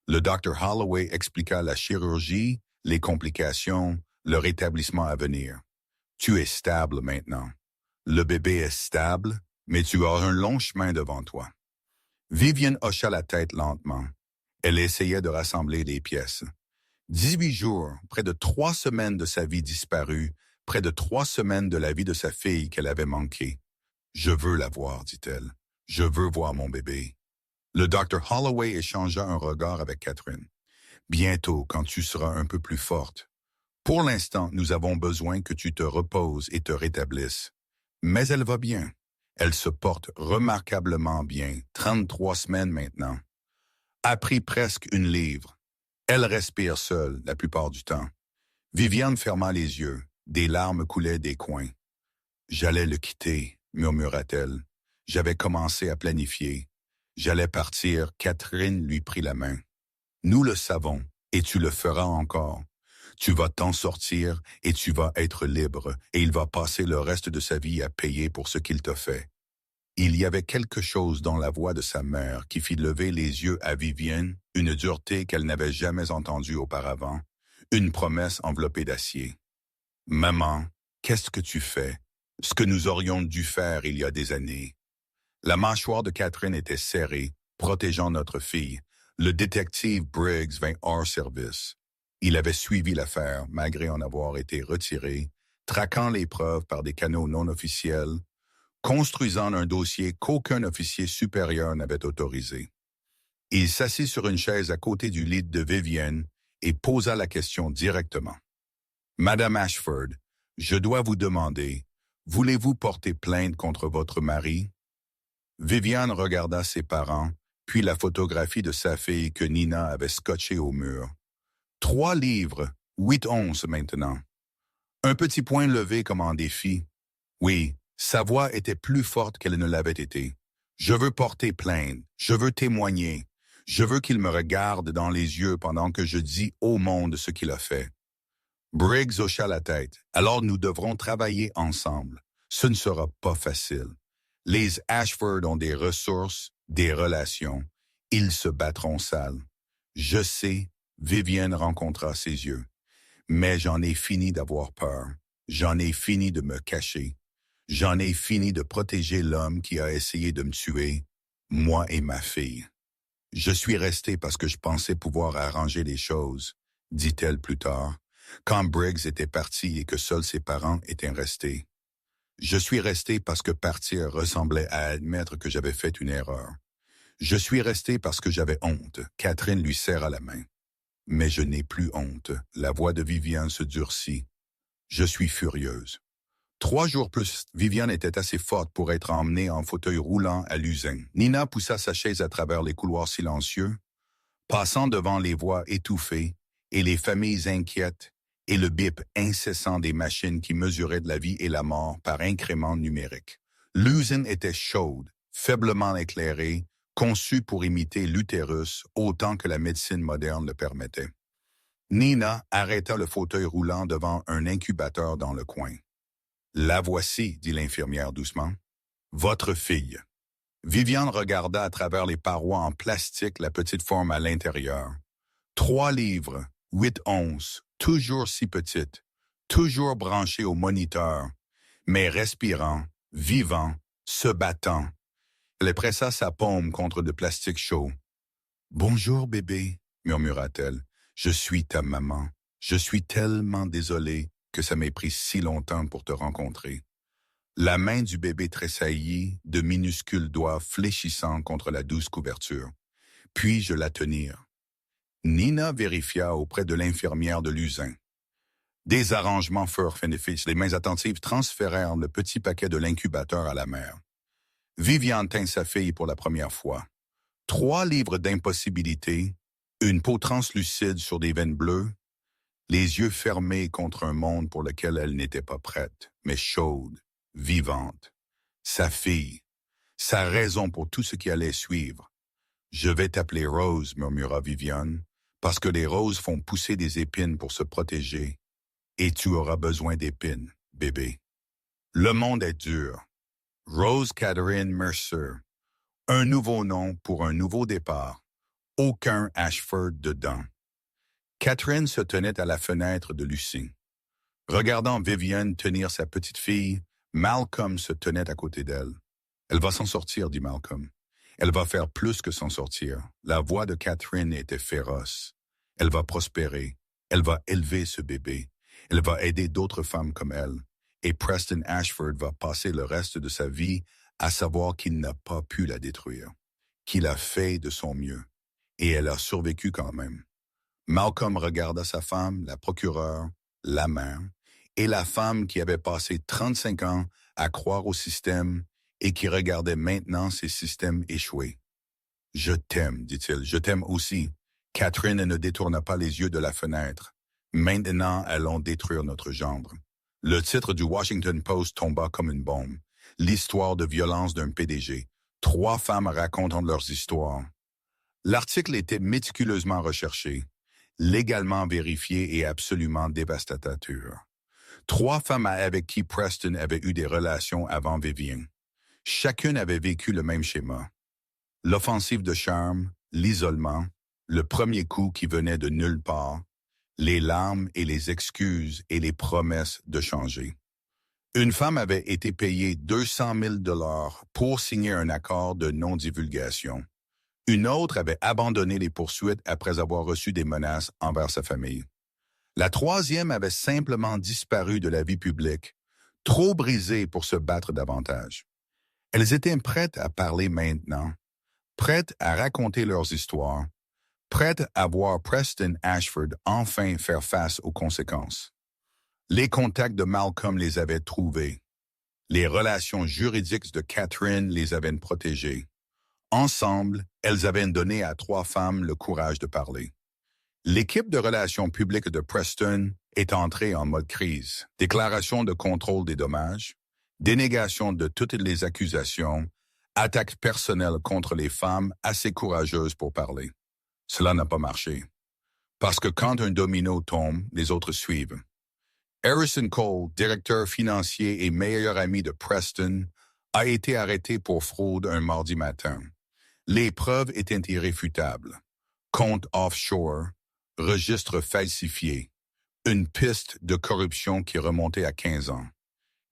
Le docteur Holloway expliqua la chirurgie, les complications, le rétablissement à venir. Tu es stable maintenant. Le bébé est stable, mais tu as un long chemin devant toi. Viviane hocha la tête lentement. Elle essayait de rassembler les pièces. 18 jours, près de 3 semaines de sa vie disparue, près de 3 semaines de la vie de sa fille qu'elle avait manquée. « Je veux la voir, dit-elle. Je veux voir mon bébé. » Le docteur Holloway échangea un regard avec Catherine. « Bientôt, quand tu seras un peu plus forte. Pour l'instant, nous avons besoin que tu te reposes et te rétablisses. Mais elle va bien. Elle se porte remarquablement bien, 33 semaines maintenant. A pris presque 1 livre. Elle respire seule la plupart du temps. » Viviane ferma les yeux. Des larmes coulaient des coins. « J'allais le quitter, » murmura-t-elle. « J'avais commencé à planifier. J'allais partir. » Catherine lui prit la main. « Nous le savons, et tu le feras encore. Tu vas t'en sortir et tu vas être libre, et il va passer le reste de sa vie à payer pour ce qu'il t'a fait. » Il y avait quelque chose dans la voix de sa mère qui fit lever les yeux à Viviane, une dureté qu'elle n'avait jamais entendue auparavant, une promesse enveloppée d'acier. « Maman, qu'est-ce que tu fais? Ce que nous aurions dû faire il y a des années. » La mâchoire de Catherine était serrée, protégeant notre fille. Le détective Briggs vint hors service. Il avait suivi l'affaire, malgré en avoir été retiré, traquant les preuves par des canaux non officiels, construisant un dossier qu'aucun officier supérieur n'avait autorisé. Il s'assit sur une chaise à côté du lit de Viviane et posa la question directement. « Madame Ashford, je dois vous demander, voulez-vous porter plainte contre votre mari? » Viviane regarda ses parents, puis la photographie de sa fille que Nina avait scotchée au mur. 3 livres, 8 onces maintenant. Un petit poing levé comme en défi. Oui, sa voix était plus forte qu'elle ne l'avait été. Je veux porter plainte, je veux témoigner, je veux qu'il me regarde dans les yeux pendant que je dis au monde ce qu'il a fait. Briggs hocha la tête. Alors nous devrons travailler ensemble. Ce ne sera pas facile. Les Ashford ont des ressources, des relations. Ils se battront sales. Je sais, Viviane rencontra ses yeux. Mais j'en ai fini d'avoir peur. J'en ai fini de me cacher. J'en ai fini de protéger l'homme qui a essayé de me tuer, moi et ma fille. Je suis restée parce que je pensais pouvoir arranger les choses, dit-elle plus tard, quand Briggs était parti et que seuls ses parents étaient restés. Je suis restée parce que partir ressemblait à admettre que j'avais fait une erreur. Je suis restée parce que j'avais honte. Catherine lui serra la main. Mais je n'ai plus honte. La voix de Viviane se durcit. Je suis furieuse. 3 jours plus, Viviane était assez forte pour être emmenée en fauteuil roulant à l'usine. Nina poussa sa chaise à travers les couloirs silencieux, passant devant les voix étouffées et les familles inquiètes et le bip incessant des machines qui mesuraient de la vie et la mort par incréments numériques. L'usine était chaude, faiblement éclairée, conçue pour imiter l'utérus autant que la médecine moderne le permettait. Nina arrêta le fauteuil roulant devant un incubateur dans le coin. « La voici, » dit l'infirmière doucement. « Votre fille. » Viviane regarda à travers les parois en plastique la petite forme à l'intérieur. 3 livres, 8 onces, toujours si petite, toujours branchée au moniteur, mais respirant, vivant, se battant. Elle pressa sa paume contre le plastique chaud. « Bonjour, bébé, » murmura-t-elle. « Je suis ta maman. Je suis tellement désolée que ça m'ait pris si longtemps pour te rencontrer. » La main du bébé tressaillit, de minuscules doigts fléchissant contre la douce couverture. Puis-je la tenir? Nina vérifia auprès de l'infirmière de l'usine. Des arrangements furent faits. Les mains attentives transférèrent le petit paquet de l'incubateur à la mère. Viviane tint sa fille pour la première fois. 3 livres d'impossibilité, une peau translucide sur des veines bleues, les yeux fermés contre un monde pour lequel elle n'était pas prête, mais chaude, vivante. Sa fille, sa raison pour tout ce qui allait suivre. « Je vais t'appeler Rose, » murmura Viviane, « parce que les roses font pousser des épines pour se protéger. Et tu auras besoin d'épines, bébé. » Le monde est dur. Rose Catherine Mercer. Un nouveau nom pour un nouveau départ. Aucun Ashford dedans. Catherine se tenait à la fenêtre de Lucie. Regardant Viviane tenir sa petite fille, Malcolm se tenait à côté d'elle. « Elle va s'en sortir, » dit Malcolm. « Elle va faire plus que s'en sortir. » La voix de Catherine était féroce. « Elle va prospérer. Elle va élever ce bébé. Elle va aider d'autres femmes comme elle. Et Preston Ashford va passer le reste de sa vie à savoir qu'il n'a pas pu la détruire, qu'il a fait de son mieux. Et elle a survécu quand même. » Malcolm regarda sa femme, la procureure, la mère, et la femme qui avait passé 35 ans à croire au système et qui regardait maintenant ces systèmes échouer. « Je t'aime, dit-il, je t'aime aussi. » Catherine ne détourna pas les yeux de la fenêtre. « Maintenant, allons détruire notre gendre. » Le titre du Washington Post tomba comme une bombe. L'histoire de violence d'un PDG. 3 femmes racontant leurs histoires. L'article était méticuleusement recherché, légalement vérifié et absolument dévastateur. 3 femmes avec qui Preston avait eu des relations avant Viviane. Chacune avait vécu le même schéma. L'offensive de charme, l'isolement, le premier coup qui venait de nulle part, les larmes et les excuses et les promesses de changer. Une femme avait été payée 200 000 $ pour signer un accord de non-divulgation. Une autre avait abandonné les poursuites après avoir reçu des menaces envers sa famille. La 3e avait simplement disparu de la vie publique, trop brisée pour se battre davantage. Elles étaient prêtes à parler maintenant, prêtes à raconter leurs histoires, prêtes à voir Preston Ashford enfin faire face aux conséquences. Les contacts de Malcolm les avaient trouvés. Les relations juridiques de Catherine les avaient protégées. Ensemble, elles avaient donné à 3 femmes le courage de parler. L'équipe de relations publiques de Preston est entrée en mode crise. Déclaration de contrôle des dommages, dénégation de toutes les accusations, attaque personnelle contre les femmes assez courageuses pour parler. Cela n'a pas marché. Parce que quand un domino tombe, les autres suivent. Harrison Cole, directeur financier et meilleur ami de Preston, a été arrêté pour fraude un mardi matin. Les preuves étaient irréfutables. Compte offshore, registre falsifié, une piste de corruption qui remontait à 15 ans.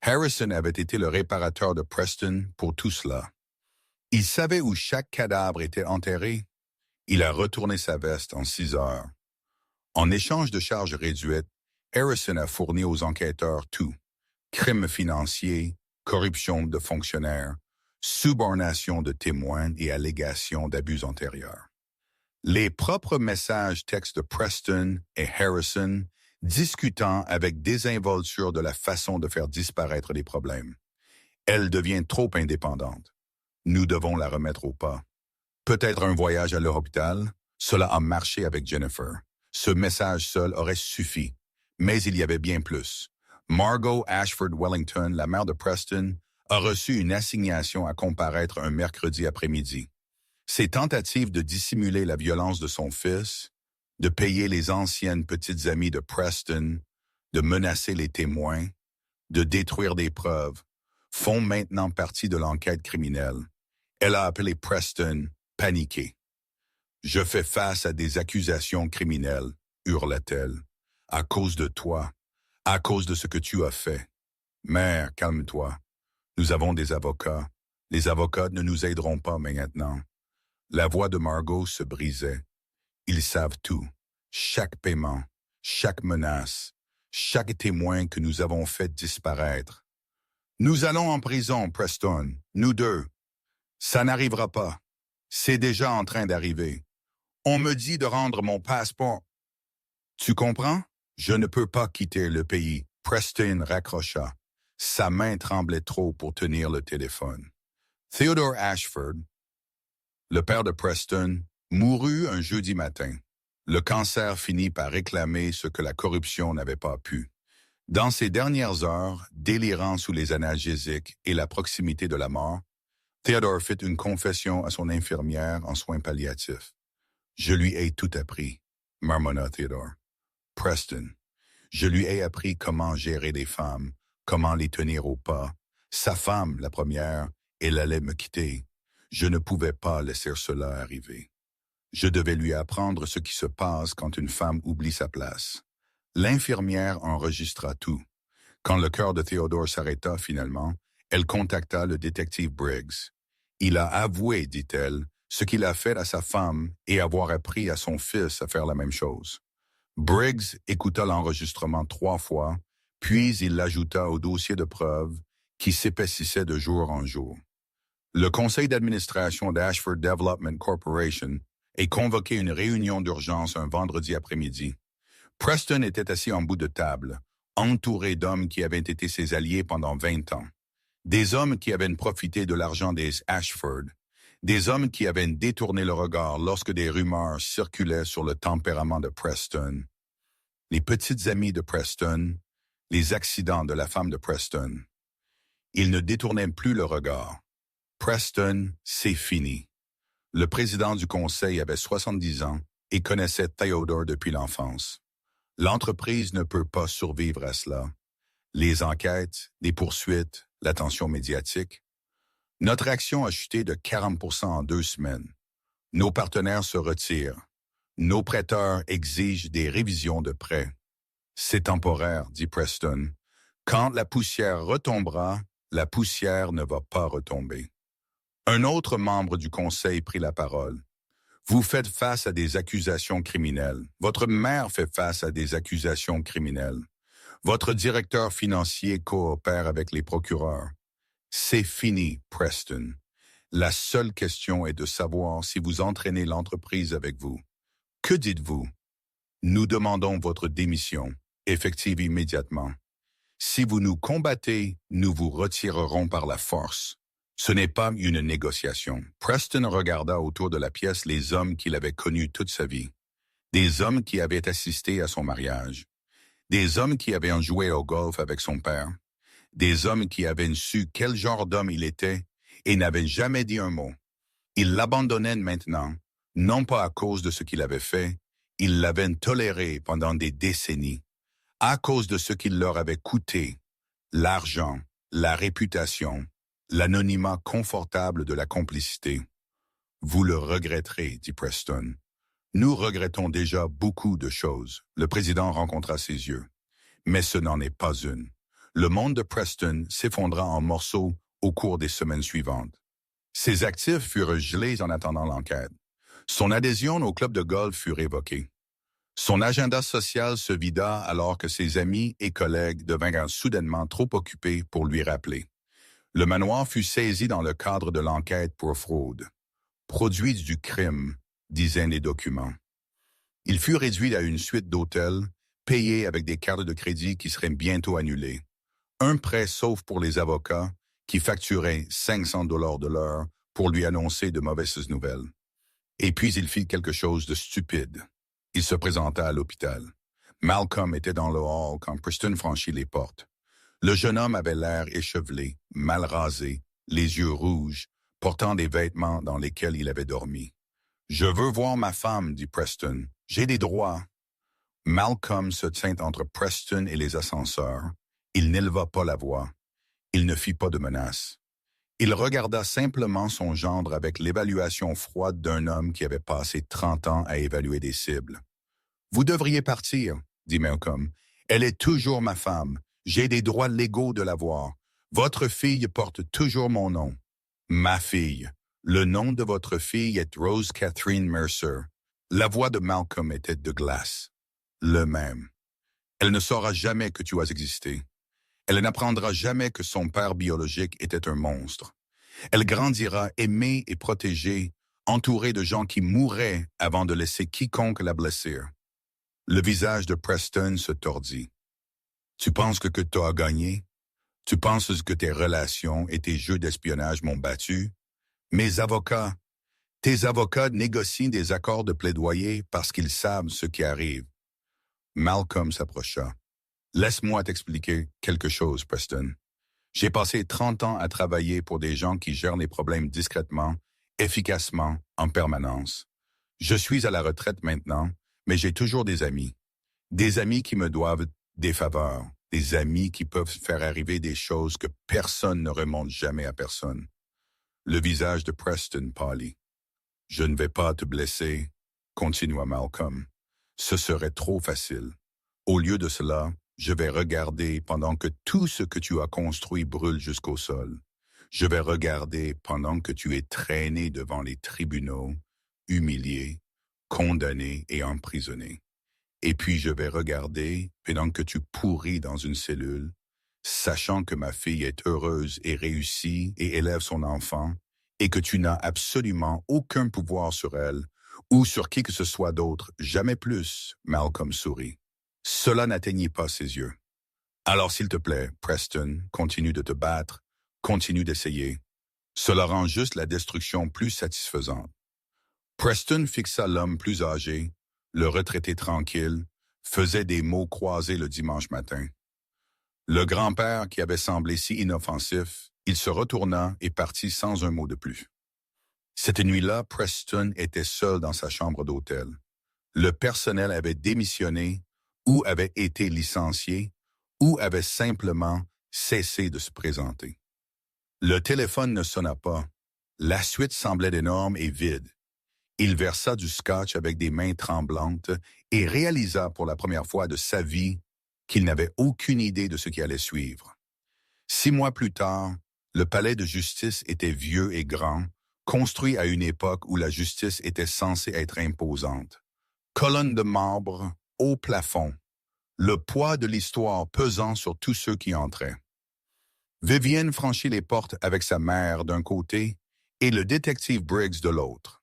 Harrison avait été le réparateur de Preston pour tout cela. Il savait où chaque cadavre était enterré. Il a retourné sa veste en 6 heures. En échange de charges réduites, Harrison a fourni aux enquêteurs tout. Crimes financiers, corruption de fonctionnaires, subornation de témoins et allégations d'abus antérieurs. Les propres messages textes de Preston et Harrison discutant avec désinvolture de la façon de faire disparaître les problèmes. Elle devient trop indépendante. Nous devons la remettre au pas. Peut-être un voyage à l'hôpital, cela a marché avec Jennifer. Ce message seul aurait suffi, mais il y avait bien plus. Margot Ashford Wellington, la mère de Preston, a reçu une assignation à comparaître un mercredi après-midi. Ses tentatives de dissimuler la violence de son fils, de payer les anciennes petites amies de Preston, de menacer les témoins, de détruire des preuves, font maintenant partie de l'enquête criminelle. Elle a appelé Preston paniqué. « Je fais face à des accusations criminelles, hurla-t-elle, à cause de toi, à cause de ce que tu as fait. Mère, calme-toi. Nous avons des avocats. Les avocats ne nous aideront pas maintenant. » La voix de Margot se brisait. Ils savent tout. Chaque paiement, chaque menace, chaque témoin que nous avons fait disparaître. Nous allons en prison, Preston, nous deux. Ça n'arrivera pas. C'est déjà en train d'arriver. On me dit de rendre mon passeport. Tu comprends? Je ne peux pas quitter le pays. Preston raccrocha. Sa main tremblait trop pour tenir le téléphone. Theodore Ashford, le père de Preston, mourut un jeudi matin. Le cancer finit par réclamer ce que la corruption n'avait pas pu. Dans ses dernières heures, délirant sous les analgésiques et la proximité de la mort, Theodore fit une confession à son infirmière en soins palliatifs. « Je lui ai tout appris », marmonna Theodore. « Preston, je lui ai appris comment gérer les femmes, comment les tenir au pas. Sa femme, la première, elle allait me quitter. Je ne pouvais pas laisser cela arriver. Je devais lui apprendre ce qui se passe quand une femme oublie sa place. » L'infirmière enregistra tout. Quand le cœur de Theodore s'arrêta finalement, elle contacta le détective Briggs. Il a avoué, dit-elle, ce qu'il a fait à sa femme et avoir appris à son fils à faire la même chose. Briggs écouta l'enregistrement 3 fois, puis il l'ajouta au dossier de preuves qui s'épaississait de jour en jour. Le conseil d'administration d'Ashford Development Corporation a convoqué une réunion d'urgence un vendredi après-midi. Preston était assis en bout de table, entouré d'hommes qui avaient été ses alliés pendant 20 ans. Des hommes qui avaient profité de l'argent des Ashford, des hommes qui avaient détourné le regard lorsque des rumeurs circulaient sur le tempérament de Preston. Les petites amies de Preston, les accidents de la femme de Preston. Ils ne détournaient plus le regard. Preston, c'est fini. Le président du conseil avait 70 ans et connaissait Theodore depuis l'enfance. L'entreprise ne peut pas survivre à cela. Les enquêtes, les poursuites, l'attention médiatique. Notre action a chuté de 40% en 2 semaines. Nos partenaires se retirent. Nos prêteurs exigent des révisions de prêts. C'est temporaire, dit Preston. Quand la poussière retombera, la poussière ne va pas retomber. Un autre membre du conseil prit la parole. Vous faites face à des accusations criminelles. Votre mère fait face à des accusations criminelles. Votre directeur financier coopère avec les procureurs. C'est fini, Preston. La seule question est de savoir si vous entraînez l'entreprise avec vous. Que dites-vous? Nous demandons votre démission, effective immédiatement. Si vous nous combattez, nous vous retirerons par la force. Ce n'est pas une négociation. Preston regarda autour de la pièce les hommes qu'il avait connus toute sa vie. Des hommes qui avaient assisté à son mariage. Des hommes qui avaient joué au golf avec son père. Des hommes qui avaient su quel genre d'homme il était et n'avaient jamais dit un mot. Ils l'abandonnaient maintenant, non pas à cause de ce qu'il avait fait, ils l'avaient toléré pendant des décennies, à cause de ce qu'il leur avait coûté, l'argent, la réputation, l'anonymat confortable de la complicité. Vous le regretterez, dit Preston. Nous regrettons déjà beaucoup de choses. Le président rencontra ses yeux. Mais ce n'en est pas une. Le monde de Preston s'effondra en morceaux au cours des semaines suivantes. Ses actifs furent gelés en attendant l'enquête. Son adhésion au club de golf fut révoquée. Son agenda social se vida alors que ses amis et collègues devinrent soudainement trop occupés pour lui rappeler. Le manoir fut saisi dans le cadre de l'enquête pour fraude. Produit du crime, disaient les documents. Il fut réduit à une suite d'hôtels, payer avec des cartes de crédit qui seraient bientôt annulées. Un prêt sauf pour les avocats qui facturaient 500 $ de l'heure pour lui annoncer de mauvaises nouvelles. Et puis il fit quelque chose de stupide. Il se présenta à l'hôpital. Malcolm était dans le hall quand Preston franchit les portes. Le jeune homme avait l'air échevelé, mal rasé, les yeux rouges, portant des vêtements dans lesquels il avait dormi. « Je veux voir ma femme, dit Preston. J'ai des droits. » Malcolm se tint entre Preston et les ascenseurs. Il n'éleva pas la voix. Il ne fit pas de menace. Il regarda simplement son gendre avec l'évaluation froide d'un homme qui avait passé 30 ans à évaluer des cibles. « Vous devriez partir, dit Malcolm. Elle est toujours ma femme. J'ai des droits légaux de la voir. Votre fille porte toujours mon nom. Ma fille. Le nom de votre fille est Rose Catherine Mercer. La voix de Malcolm était de glace. Le même. Elle ne saura jamais que tu as existé. Elle n'apprendra jamais que son père biologique était un monstre. Elle grandira aimée et protégée, entourée de gens qui mourraient avant de laisser quiconque la blesser. Le visage de Preston se tordit. Tu penses que tu as gagné? Tu penses que tes relations et tes jeux d'espionnage m'ont battu? Tes avocats négocient des accords de plaidoyer parce qu'ils savent ce qui arrive. Malcolm s'approcha. Laisse-moi t'expliquer quelque chose, Preston. J'ai passé 30 ans à travailler pour des gens qui gèrent les problèmes discrètement, efficacement, en permanence. Je suis à la retraite maintenant, mais j'ai toujours des amis. Des amis qui me doivent des faveurs, des amis qui peuvent faire arriver des choses que personne ne remonte jamais à personne. Le visage de Preston pâlit. « Je ne vais pas te blesser, » continua Malcolm. « Ce serait trop facile. Au lieu de cela, je vais regarder pendant que tout ce que tu as construit brûle jusqu'au sol. Je vais regarder pendant que tu es traîné devant les tribunaux, humilié, condamné et emprisonné. Et puis je vais regarder pendant que tu pourris dans une cellule, sachant que ma fille est heureuse et réussie et élève son enfant, et que tu n'as absolument aucun pouvoir sur elle, ou sur qui que ce soit d'autre, jamais plus, » Malcolm sourit. Cela n'atteignit pas ses yeux. « Alors s'il te plaît, Preston, continue de te battre, continue d'essayer. Cela rend juste la destruction plus satisfaisante. » Preston fixa l'homme plus âgé, le retraité tranquille, faisait des mots croisés le dimanche matin. Le grand-père qui avait semblé si inoffensif, il se retourna et partit sans un mot de plus. Cette nuit-là, Preston était seul dans sa chambre d'hôtel. Le personnel avait démissionné, ou avait été licencié, ou avait simplement cessé de se présenter. Le téléphone ne sonna pas. La suite semblait énorme et vide. Il versa du scotch avec des mains tremblantes et réalisa pour la première fois de sa vie qu'il n'avait aucune idée de ce qui allait suivre. 6 mois plus tard, le palais de justice était vieux et grand, construit à une époque où la justice était censée être imposante. Colonnes de marbre, haut plafond, le poids de l'histoire pesant sur tous ceux qui entraient. Vivienne franchit les portes avec sa mère d'un côté et le détective Briggs de l'autre.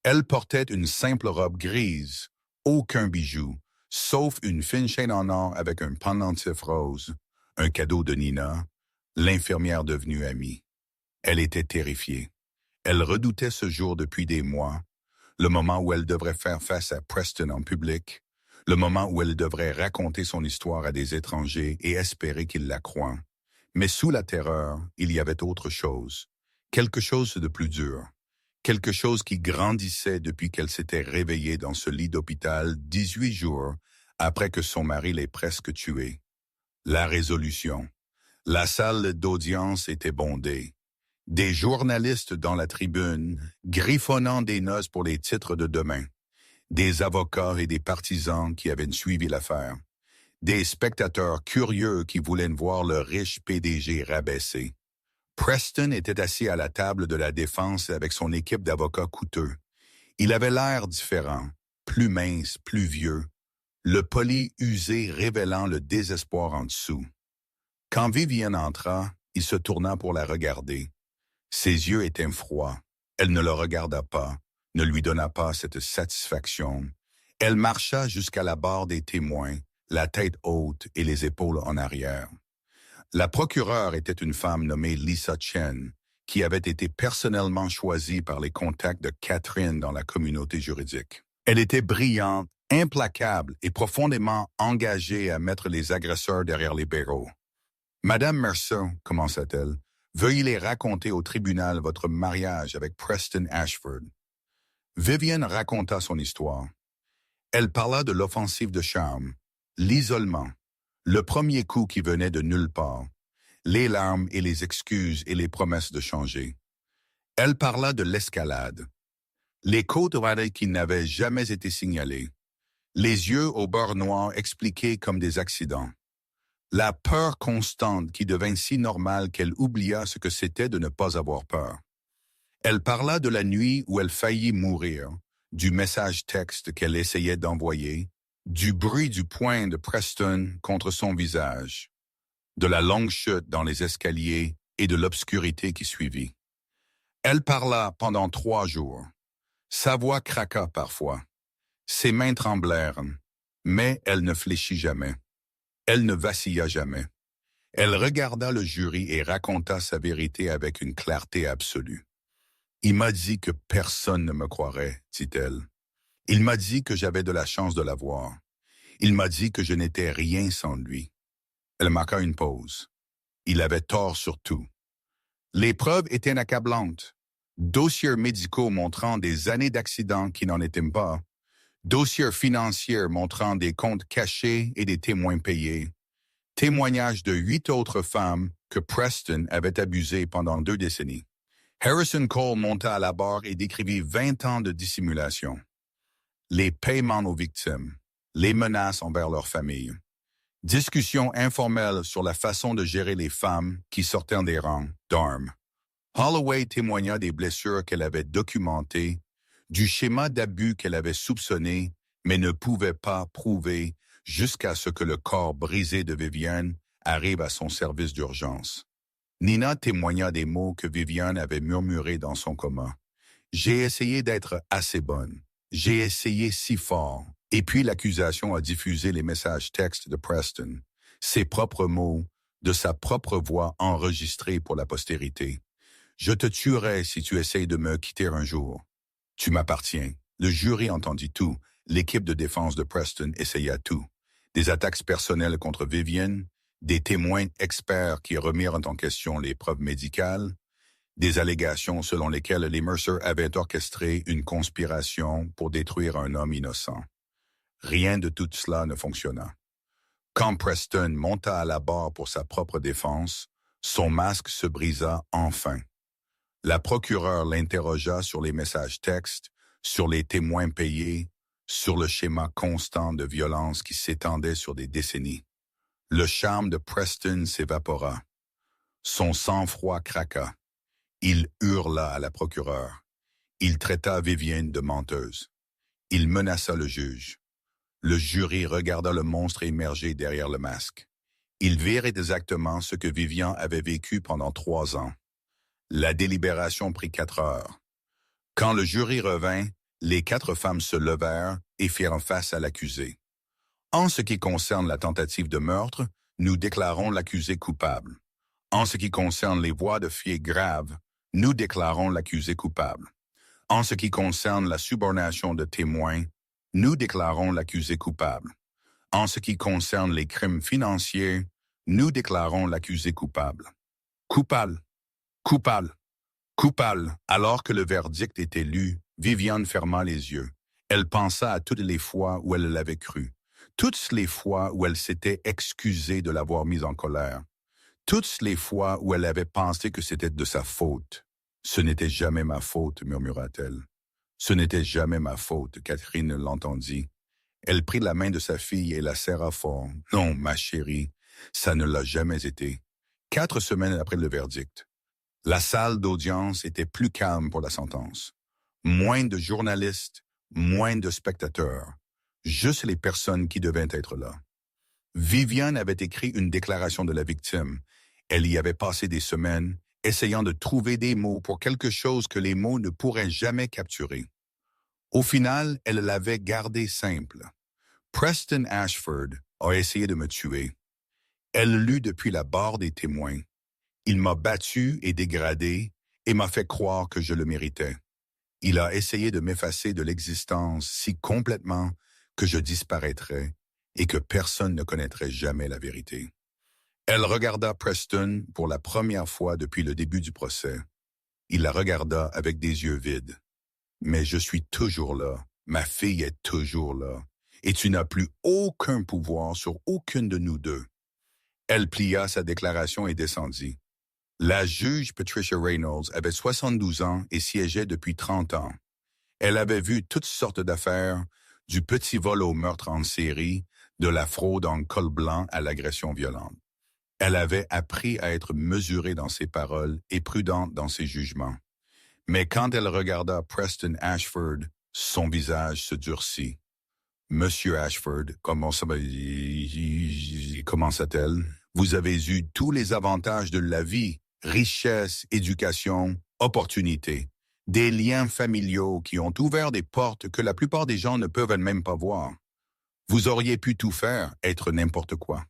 Elle portait une simple robe grise, aucun bijou, sauf une fine chaîne en or avec un pendentif rose, un cadeau de Nina, l'infirmière devenue amie. Elle était terrifiée. Elle redoutait ce jour depuis des mois, le moment où elle devrait faire face à Preston en public, le moment où elle devrait raconter son histoire à des étrangers et espérer qu'ils la croient. Mais sous la terreur, il y avait autre chose, quelque chose de plus dur, quelque chose qui grandissait depuis qu'elle s'était réveillée dans ce lit d'hôpital 18 jours après que son mari l'ait presque tuée. La résolution. La salle d'audience était bondée. Des journalistes dans la tribune, griffonnant des noces pour les titres de demain. Des avocats et des partisans qui avaient suivi l'affaire. Des spectateurs curieux qui voulaient voir le riche PDG rabaissé. Preston était assis à la table de la défense avec son équipe d'avocats coûteux. Il avait l'air différent, plus mince, plus vieux, le poli usé révélant le désespoir en dessous. Quand Vivienne entra, il se tourna pour la regarder. Ses yeux étaient froids. Elle ne le regarda pas, ne lui donna pas cette satisfaction. Elle marcha jusqu'à la barre des témoins, la tête haute et les épaules en arrière. La procureure était une femme nommée Lisa Chen, qui avait été personnellement choisie par les contacts de Catherine dans la communauté juridique. Elle était brillante, implacable et profondément engagée à mettre les agresseurs derrière les barreaux. « Madame Mercer, commença-t-elle, veuillez les raconter au tribunal votre mariage avec Preston Ashford. » Vivian raconta son histoire. Elle parla de l'offensive de charme, l'isolement, le premier coup qui venait de nulle part, les larmes et les excuses et les promesses de changer. Elle parla de l'escalade, les côtes qui n'avaient jamais été signalées, les yeux au beurre noir expliqués comme des accidents, la peur constante qui devint si normale qu'elle oublia ce que c'était de ne pas avoir peur. Elle parla de la nuit où elle faillit mourir, du message texte qu'elle essayait d'envoyer, du bruit du poing de Preston contre son visage, de la longue chute dans les escaliers et de l'obscurité qui suivit. Elle parla pendant 3 jours. Sa voix craqua parfois. Ses mains tremblèrent, mais elle ne fléchit jamais. Elle ne vacilla jamais. Elle regarda le jury et raconta sa vérité avec une clarté absolue. « Il m'a dit que personne ne me croirait, dit-elle. Il m'a dit que j'avais de la chance de l'avoir. Il m'a dit que je n'étais rien sans lui. » Elle marqua une pause. Il avait tort sur tout. Les preuves étaient accablantes. Dossiers médicaux montrant des années d'accidents qui n'en étaient pas. Dossiers financiers montrant des comptes cachés et des témoins payés. Témoignages de 8 autres femmes que Preston avait abusées pendant 2 décennies. Harrison Cole monta à la barre et décrivit 20 ans de dissimulation. Les paiements aux victimes, les menaces envers leurs familles. Discussions informelles sur la façon de gérer les femmes qui sortaient des rangs d'armes. Holloway témoigna des blessures qu'elle avait documentées, du schéma d'abus qu'elle avait soupçonné, mais ne pouvait pas prouver jusqu'à ce que le corps brisé de Vivian arrive à son service d'urgence. Nina témoigna des mots que Vivian avait murmurés dans son coma. « J'ai essayé d'être assez bonne. J'ai essayé si fort. » Et puis l'accusation a diffusé les messages textes de Preston, ses propres mots, de sa propre voix enregistrée pour la postérité. « Je te tuerai si tu essayes de me quitter un jour. Tu m'appartiens. » Le jury entendit tout. L'équipe de défense de Preston essaya tout. Des attaques personnelles contre Vivian, des témoins experts qui remirent en question les preuves médicales, des allégations selon lesquelles les Mercer avaient orchestré une conspiration pour détruire un homme innocent. Rien de tout cela ne fonctionna. Quand Preston monta à la barre pour sa propre défense, son masque se brisa enfin. La procureure l'interrogea sur les messages textes, sur les témoins payés, sur le schéma constant de violence qui s'étendait sur des décennies. Le charme de Preston s'évapora. Son sang-froid craqua. Il hurla à la procureure. Il traita Vivian de menteuse. Il menaça le juge. Le jury regarda le monstre émerger derrière le masque. Ils virent exactement ce que Vivian avait vécu pendant 3 ans. La délibération prit 4 heures. Quand le jury revint, les 4 femmes se levèrent et firent face à l'accusé. En ce qui concerne la tentative de meurtre, nous déclarons l'accusé coupable. En ce qui concerne les voies de fait graves, nous déclarons l'accusé coupable. En ce qui concerne la subornation de témoins, nous déclarons l'accusé coupable. En ce qui concerne les crimes financiers, nous déclarons l'accusé coupable. Coupable, coupable, coupable. Alors que le verdict était lu, Vivian ferma les yeux. Elle pensa à toutes les fois où elle l'avait cru. Toutes les fois où elle s'était excusée de l'avoir mise en colère. Toutes les fois où elle avait pensé que c'était de sa faute. « Ce n'était jamais ma faute, » murmura-t-elle. « Ce n'était jamais ma faute, » Catherine l'entendit. Elle prit la main de sa fille et la serra fort. « Non, ma chérie, ça ne l'a jamais été. » 4 semaines après le verdict. La salle d'audience était plus calme pour la sentence. Moins de journalistes, moins de spectateurs. Juste les personnes qui devaient être là. Vivian avait écrit une déclaration de la victime. Elle y avait passé des semaines, essayant de trouver des mots pour quelque chose que les mots ne pourraient jamais capturer. Au final, elle l'avait gardé simple. Preston Ashford, a essayé de me tuer. Elle lut depuis la barre des témoins. Il m'a battu et dégradé et m'a fait croire que je le méritais. Il a essayé de m'effacer de l'existence si complètement que je disparaîtrais et que personne ne connaîtrait jamais la vérité. Elle regarda Preston pour la première fois depuis le début du procès. Il la regarda avec des yeux vides. Mais je suis toujours là. Ma fille est toujours là. Et tu n'as plus aucun pouvoir sur aucune de nous deux. Elle plia sa déclaration et descendit. La juge Patricia Reynolds avait 72 ans et siégeait depuis 30 ans. Elle avait vu toutes sortes d'affaires, du petit vol au meurtre en série, de la fraude en col blanc à l'agression violente. Elle avait appris à être mesurée dans ses paroles et prudente dans ses jugements. Mais quand elle regarda Preston Ashford, son visage se durcit. « Monsieur Ashford, commença-t-elle, vous avez eu tous les avantages de la vie, richesse, éducation, opportunités, des liens familiaux qui ont ouvert des portes que la plupart des gens ne peuvent même pas voir. Vous auriez pu tout faire, être n'importe quoi. »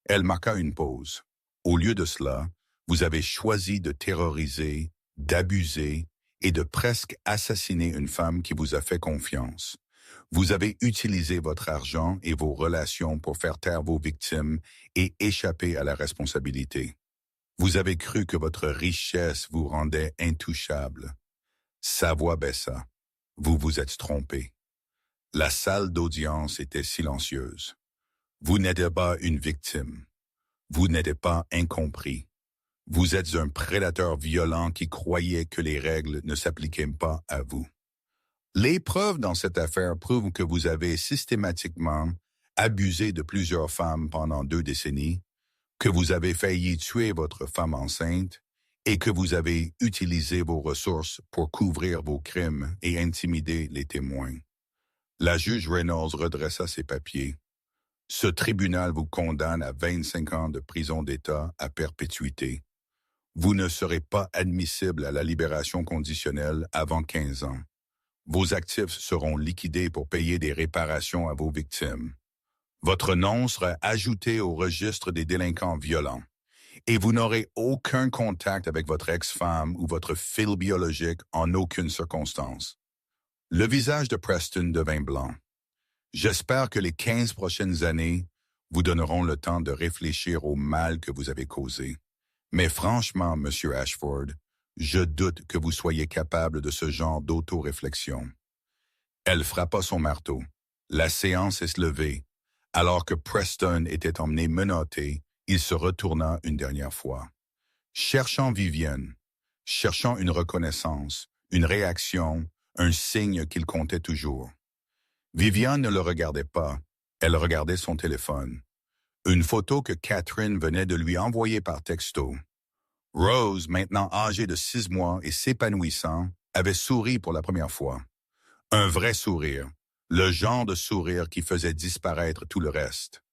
Elle marqua une pause. « Au lieu de cela, vous avez choisi de terroriser, d'abuser et de presque assassiner une femme qui vous a fait confiance. Vous avez utilisé votre argent et vos relations pour faire taire vos victimes et échapper à la responsabilité. Vous avez cru que votre richesse vous rendait intouchable. Sa voix baissa. Vous vous êtes trompé. La salle d'audience était silencieuse. Vous n'êtes pas une victime. Vous n'êtes pas incompris. Vous êtes un prédateur violent qui croyait que les règles ne s'appliquaient pas à vous. Les preuves dans cette affaire prouvent que vous avez systématiquement abusé de plusieurs femmes pendant 2 décennies, que vous avez failli tuer votre femme enceinte et que vous avez utilisé vos ressources pour couvrir vos crimes et intimider les témoins. La juge Reynolds redressa ses papiers. Ce tribunal vous condamne à 25 ans de prison d'État à perpétuité. Vous ne serez pas admissible à la libération conditionnelle avant 15 ans. Vos actifs seront liquidés pour payer des réparations à vos victimes. Votre nom sera ajouté au registre des délinquants violents et vous n'aurez aucun contact avec votre ex-femme ou votre fille biologique en aucune circonstance. Le visage de Preston devint blanc. J'espère que les 15 prochaines années vous donneront le temps de réfléchir au mal que vous avez causé. Mais franchement, Monsieur Ashford, je doute que vous soyez capable de ce genre d'auto-réflexion. Elle frappa son marteau. La séance est levée. Alors que Preston était emmené menotté, il se retourna une dernière fois. Cherchant Vivienne, cherchant une reconnaissance, une réaction, un signe qu'il comptait toujours. Viviane ne le regardait pas, elle regardait son téléphone. Une photo que Catherine venait de lui envoyer par texto. Rose, maintenant âgée de 6 mois et s'épanouissant, avait souri pour la première fois. Un vrai sourire, le genre de sourire qui faisait disparaître tout le reste.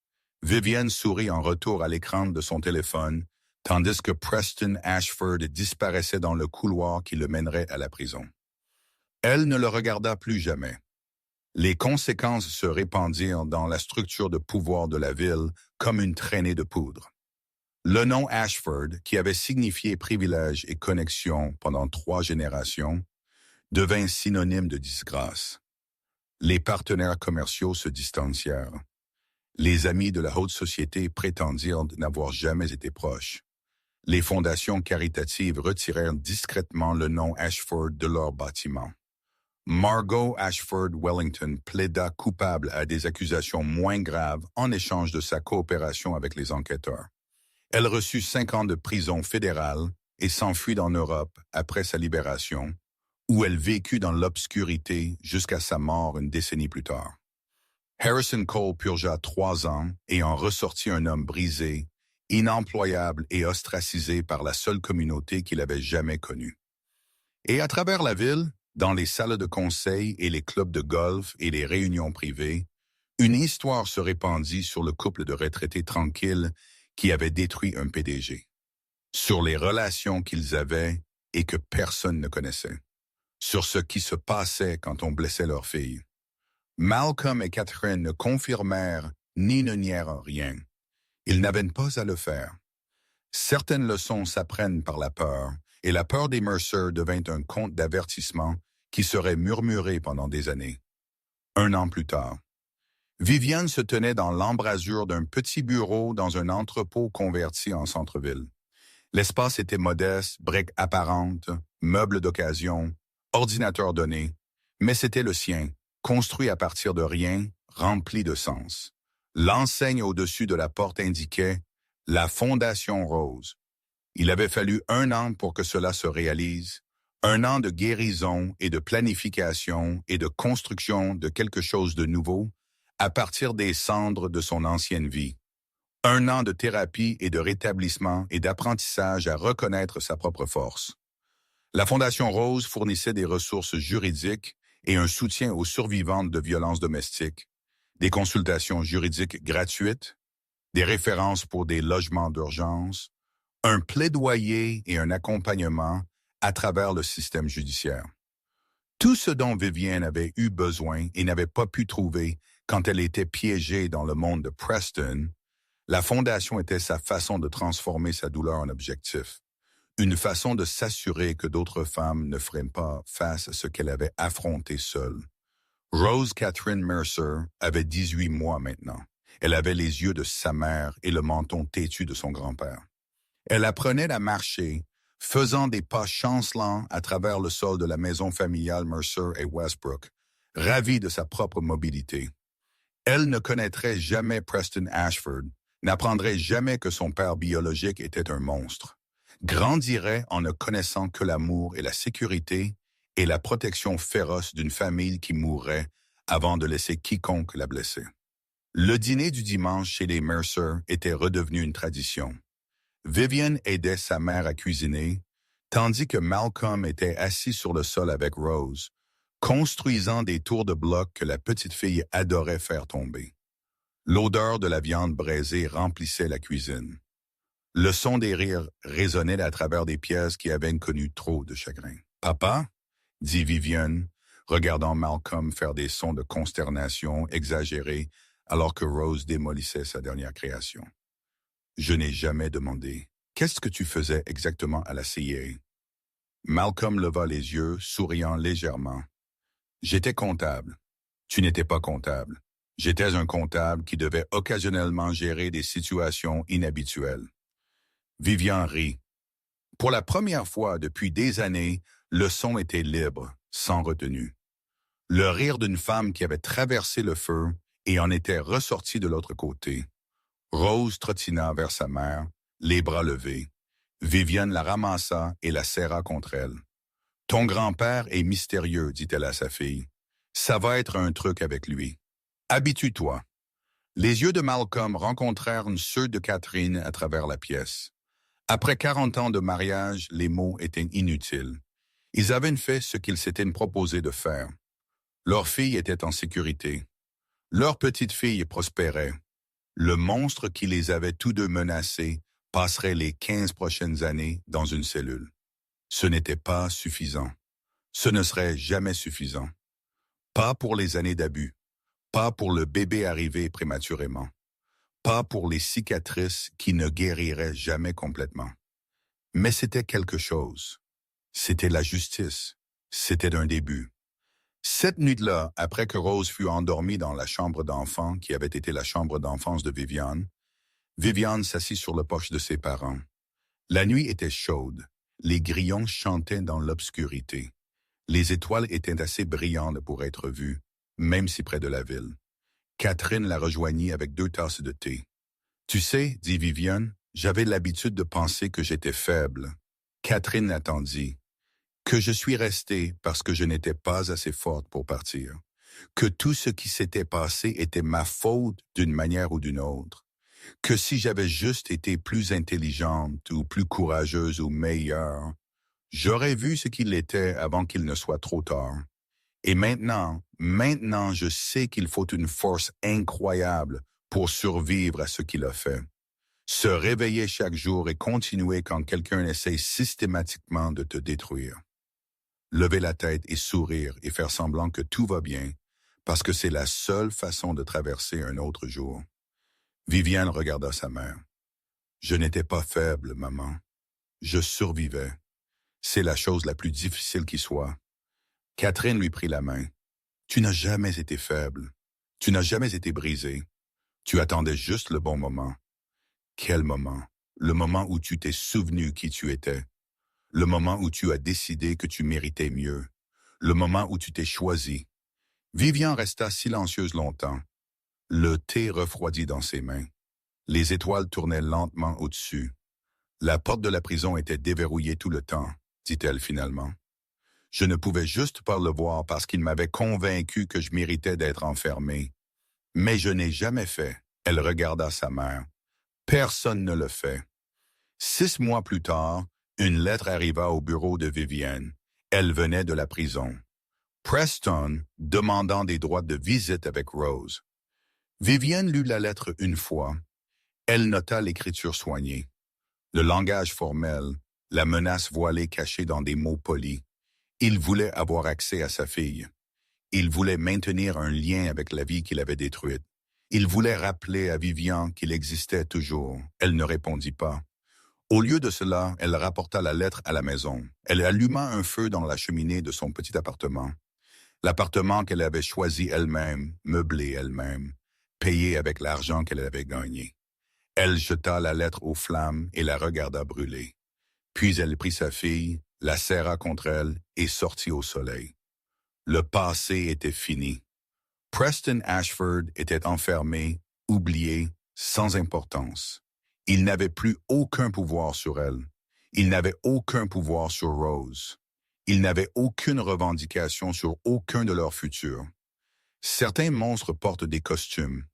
Vivienne sourit en retour à l'écran de son téléphone, tandis que Preston Ashford disparaissait dans le couloir qui le mènerait à la prison. Elle ne le regarda plus jamais. Les conséquences se répandirent dans la structure de pouvoir de la ville comme une traînée de poudre. Le nom Ashford, qui avait signifié privilège et connexion pendant 3 générations, devint synonyme de disgrâce. Les partenaires commerciaux se distancièrent. Les amis de la haute société prétendirent n'avoir jamais été proches. Les fondations caritatives retirèrent discrètement le nom Ashford de leurs bâtiments. Margot Ashford Wellington plaida coupable à des accusations moins graves en échange de sa coopération avec les enquêteurs. Elle reçut 5 ans de prison fédérale et s'enfuit en Europe après sa libération, où elle vécut dans l'obscurité jusqu'à sa mort une décennie plus tard. Harrison Cole purgea 3 ans et en ressortit un homme brisé, inemployable et ostracisé par la seule communauté qu'il avait jamais connue. Et à travers la ville, dans les salles de conseil et les clubs de golf et les réunions privées, une histoire se répandit sur le couple de retraités tranquilles qui avait détruit un PDG, sur les relations qu'ils avaient et que personne ne connaissait, sur ce qui se passait quand on blessait leur fille. Malcolm et Catherine ne confirmèrent ni ne nièrent rien. Ils n'avaient pas à le faire. Certaines leçons s'apprennent par la peur, et la peur des Mercer devint un conte d'avertissement qui serait murmuré pendant des années. 1 an plus tard, Viviane se tenait dans l'embrasure d'un petit bureau dans un entrepôt converti en centre-ville. L'espace était modeste, briques apparentes, meubles d'occasion, ordinateur donné, mais c'était le sien, construit à partir de rien, rempli de sens. L'enseigne au-dessus de la porte indiquait « La Fondation Rose ». Il avait fallu 1 an pour que cela se réalise, 1 an de guérison et de planification et de construction de quelque chose de nouveau à partir des cendres de son ancienne vie. 1 an de thérapie et de rétablissement et d'apprentissage à reconnaître sa propre force. La Fondation Rose fournissait des ressources juridiques et un soutien aux survivantes de violences domestiques, des consultations juridiques gratuites, des références pour des logements d'urgence, un plaidoyer et un accompagnement à travers le système judiciaire. Tout ce dont Viviane avait eu besoin et n'avait pas pu trouver quand elle était piégée dans le monde de Preston, la Fondation était sa façon de transformer sa douleur en objectif, une façon de s'assurer que d'autres femmes ne feraient pas face à ce qu'elle avait affronté seule. Rose Catherine Mercer avait 18 mois maintenant. Elle avait les yeux de sa mère et le menton têtu de son grand-père. Elle apprenait à marcher, faisant des pas chancelants à travers le sol de la maison familiale Mercer et Westbrook, ravie de sa propre mobilité. Elle ne connaîtrait jamais Preston Ashford, n'apprendrait jamais que son père biologique était un monstre, grandirait en ne connaissant que l'amour et la sécurité et la protection féroce d'une famille qui mourrait avant de laisser quiconque la blesser. Le dîner du dimanche chez les Mercer était redevenu une tradition. Viviane aidait sa mère à cuisiner, tandis que Malcolm était assis sur le sol avec Rose, construisant des tours de blocs que la petite fille adorait faire tomber. L'odeur de la viande braisée remplissait la cuisine. Le son des rires résonnait à travers des pièces qui avaient connu trop de chagrin. « Papa ?» dit Viviane, regardant Malcolm faire des sons de consternation exagérés alors que Rose démolissait sa dernière création. « Je n'ai jamais demandé. Qu'est-ce que tu faisais exactement à la CIA? » Malcolm leva les yeux, souriant légèrement. « J'étais comptable. Tu n'étais pas comptable. J'étais un comptable qui devait occasionnellement gérer des situations inhabituelles. » Viviane rit. Pour la première fois depuis des années, le son était libre, sans retenue. Le rire d'une femme qui avait traversé le feu et en était ressortie de l'autre côté. Rose trottina vers sa mère, les bras levés. Viviane la ramassa et la serra contre elle. « Ton grand-père est mystérieux, dit-elle à sa fille. Ça va être un truc avec lui. Habitue-toi. » Les yeux de Malcolm rencontrèrent ceux de Catherine à travers la pièce. Après 40 ans de mariage, les mots étaient inutiles. Ils avaient fait ce qu'ils s'étaient proposé de faire. Leur fille était en sécurité. Leur petite fille prospérait. Le monstre qui les avait tous deux menacés passerait les 15 prochaines années dans une cellule. Ce n'était pas suffisant. Ce ne serait jamais suffisant. Pas pour les années d'abus. Pas pour le bébé arrivé prématurément. Pas pour les cicatrices qui ne guériraient jamais complètement. Mais c'était quelque chose. C'était la justice. C'était un début. Cette nuit-là, après que Rose fut endormie dans la chambre d'enfant qui avait été la chambre d'enfance de Viviane, Viviane s'assit sur le porche de ses parents. La nuit était chaude. Les grillons chantaient dans l'obscurité. Les étoiles étaient assez brillantes pour être vues, même si près de la ville. Catherine la rejoignit avec 2 tasses de thé. « Tu sais, dit Viviane, j'avais l'habitude de penser que j'étais faible. » Catherine attendit. « Que je suis restée parce que je n'étais pas assez forte pour partir. Que tout ce qui s'était passé était ma faute d'une manière ou d'une autre. Que si j'avais juste été plus intelligente ou plus courageuse ou meilleure, j'aurais vu ce qu'il était avant qu'il ne soit trop tard. Et maintenant, je sais qu'il faut une force incroyable pour survivre à ce qu'il a fait. Se réveiller chaque jour et continuer quand quelqu'un essaie systématiquement de te détruire. Lever la tête et sourire et faire semblant que tout va bien, parce que c'est la seule façon de traverser un autre jour. Viviane regarda sa mère. Je n'étais pas faible, maman. Je survivais. C'est la chose la plus difficile qui soit. Catherine lui prit la main. Tu n'as jamais été faible. Tu n'as jamais été brisé. Tu attendais juste le bon moment. Quel moment? Le moment où tu t'es souvenu qui tu étais. Le moment où tu as décidé que tu méritais mieux. Le moment où tu t'es choisi. Viviane resta silencieuse longtemps. Le thé refroidit dans ses mains. Les étoiles tournaient lentement au-dessus. La porte de la prison était déverrouillée tout le temps, dit-elle finalement. Je ne pouvais juste pas le voir parce qu'il m'avait convaincu que je méritais d'être enfermé. Mais je n'ai jamais fait. Elle regarda sa mère. Personne ne le fait. 6 mois plus tard, une lettre arriva au bureau de Viviane. Elle venait de la prison. Preston demandant des droits de visite avec Rose. Viviane lut la lettre une fois. Elle nota l'écriture soignée. Le langage formel, la menace voilée cachée dans des mots polis. Il voulait avoir accès à sa fille. Il voulait maintenir un lien avec la vie qu'il avait détruite. Il voulait rappeler à Viviane qu'il existait toujours. Elle ne répondit pas. Au lieu de cela, elle rapporta la lettre à la maison. Elle alluma un feu dans la cheminée de son petit appartement. L'appartement qu'elle avait choisi elle-même, meublé elle-même, payé avec l'argent qu'elle avait gagné. Elle jeta la lettre aux flammes et la regarda brûler. Puis elle prit sa fille, la serra contre elle et sortit au soleil. Le passé était fini. Preston Ashford était enfermé, oublié, sans importance. Il n'avait plus aucun pouvoir sur elle. Il n'avait aucun pouvoir sur Rose. Il n'avait aucune revendication sur aucun de leurs futurs. Certains monstres portent des costumes.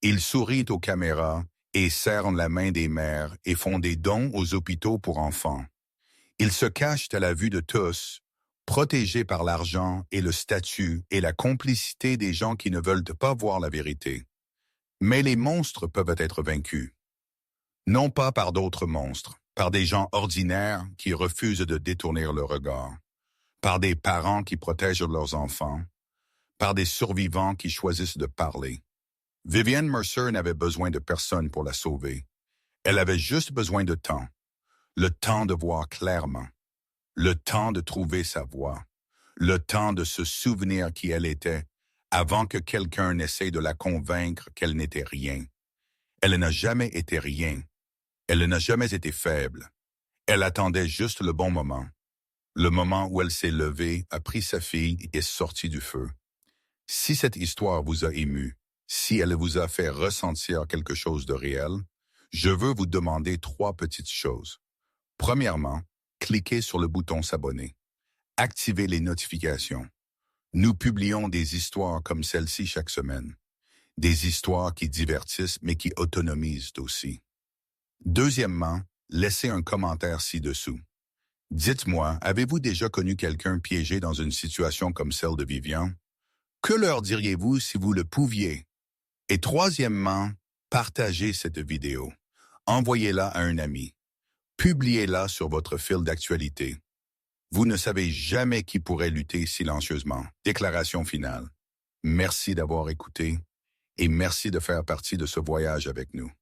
Ils sourient aux caméras et serrent la main des mères et font des dons aux hôpitaux pour enfants. Ils se cachent à la vue de tous, protégés par l'argent et le statut et la complicité des gens qui ne veulent pas voir la vérité. Mais les monstres peuvent être vaincus. Non pas par d'autres monstres, par des gens ordinaires qui refusent de détourner le regard, par des parents qui protègent leurs enfants, par des survivants qui choisissent de parler. Viviane Mercer n'avait besoin de personne pour la sauver. Elle avait juste besoin de temps. Le temps de voir clairement. Le temps de trouver sa voie. Le temps de se souvenir qui elle était avant que quelqu'un n'essaie de la convaincre qu'elle n'était rien. Elle n'a jamais été rien. Elle n'a jamais été faible. Elle attendait juste le bon moment. Le moment où elle s'est levée, a pris sa fille et est sortie du feu. Si cette histoire vous a ému, si elle vous a fait ressentir quelque chose de réel, je veux vous demander 3 petites choses. Premièrement, cliquez sur le bouton s'abonner. Activez les notifications. Nous publions des histoires comme celle-ci chaque semaine. Des histoires qui divertissent mais qui autonomisent aussi. Deuxièmement, laissez un commentaire ci-dessous. Dites-moi, avez-vous déjà connu quelqu'un piégé dans une situation comme celle de Viviane? Que leur diriez-vous si vous le pouviez? Et troisièmement, partagez cette vidéo. Envoyez-la à un ami. Publiez-la sur votre fil d'actualité. Vous ne savez jamais qui pourrait lutter silencieusement. Déclaration finale. Merci d'avoir écouté et merci de faire partie de ce voyage avec nous.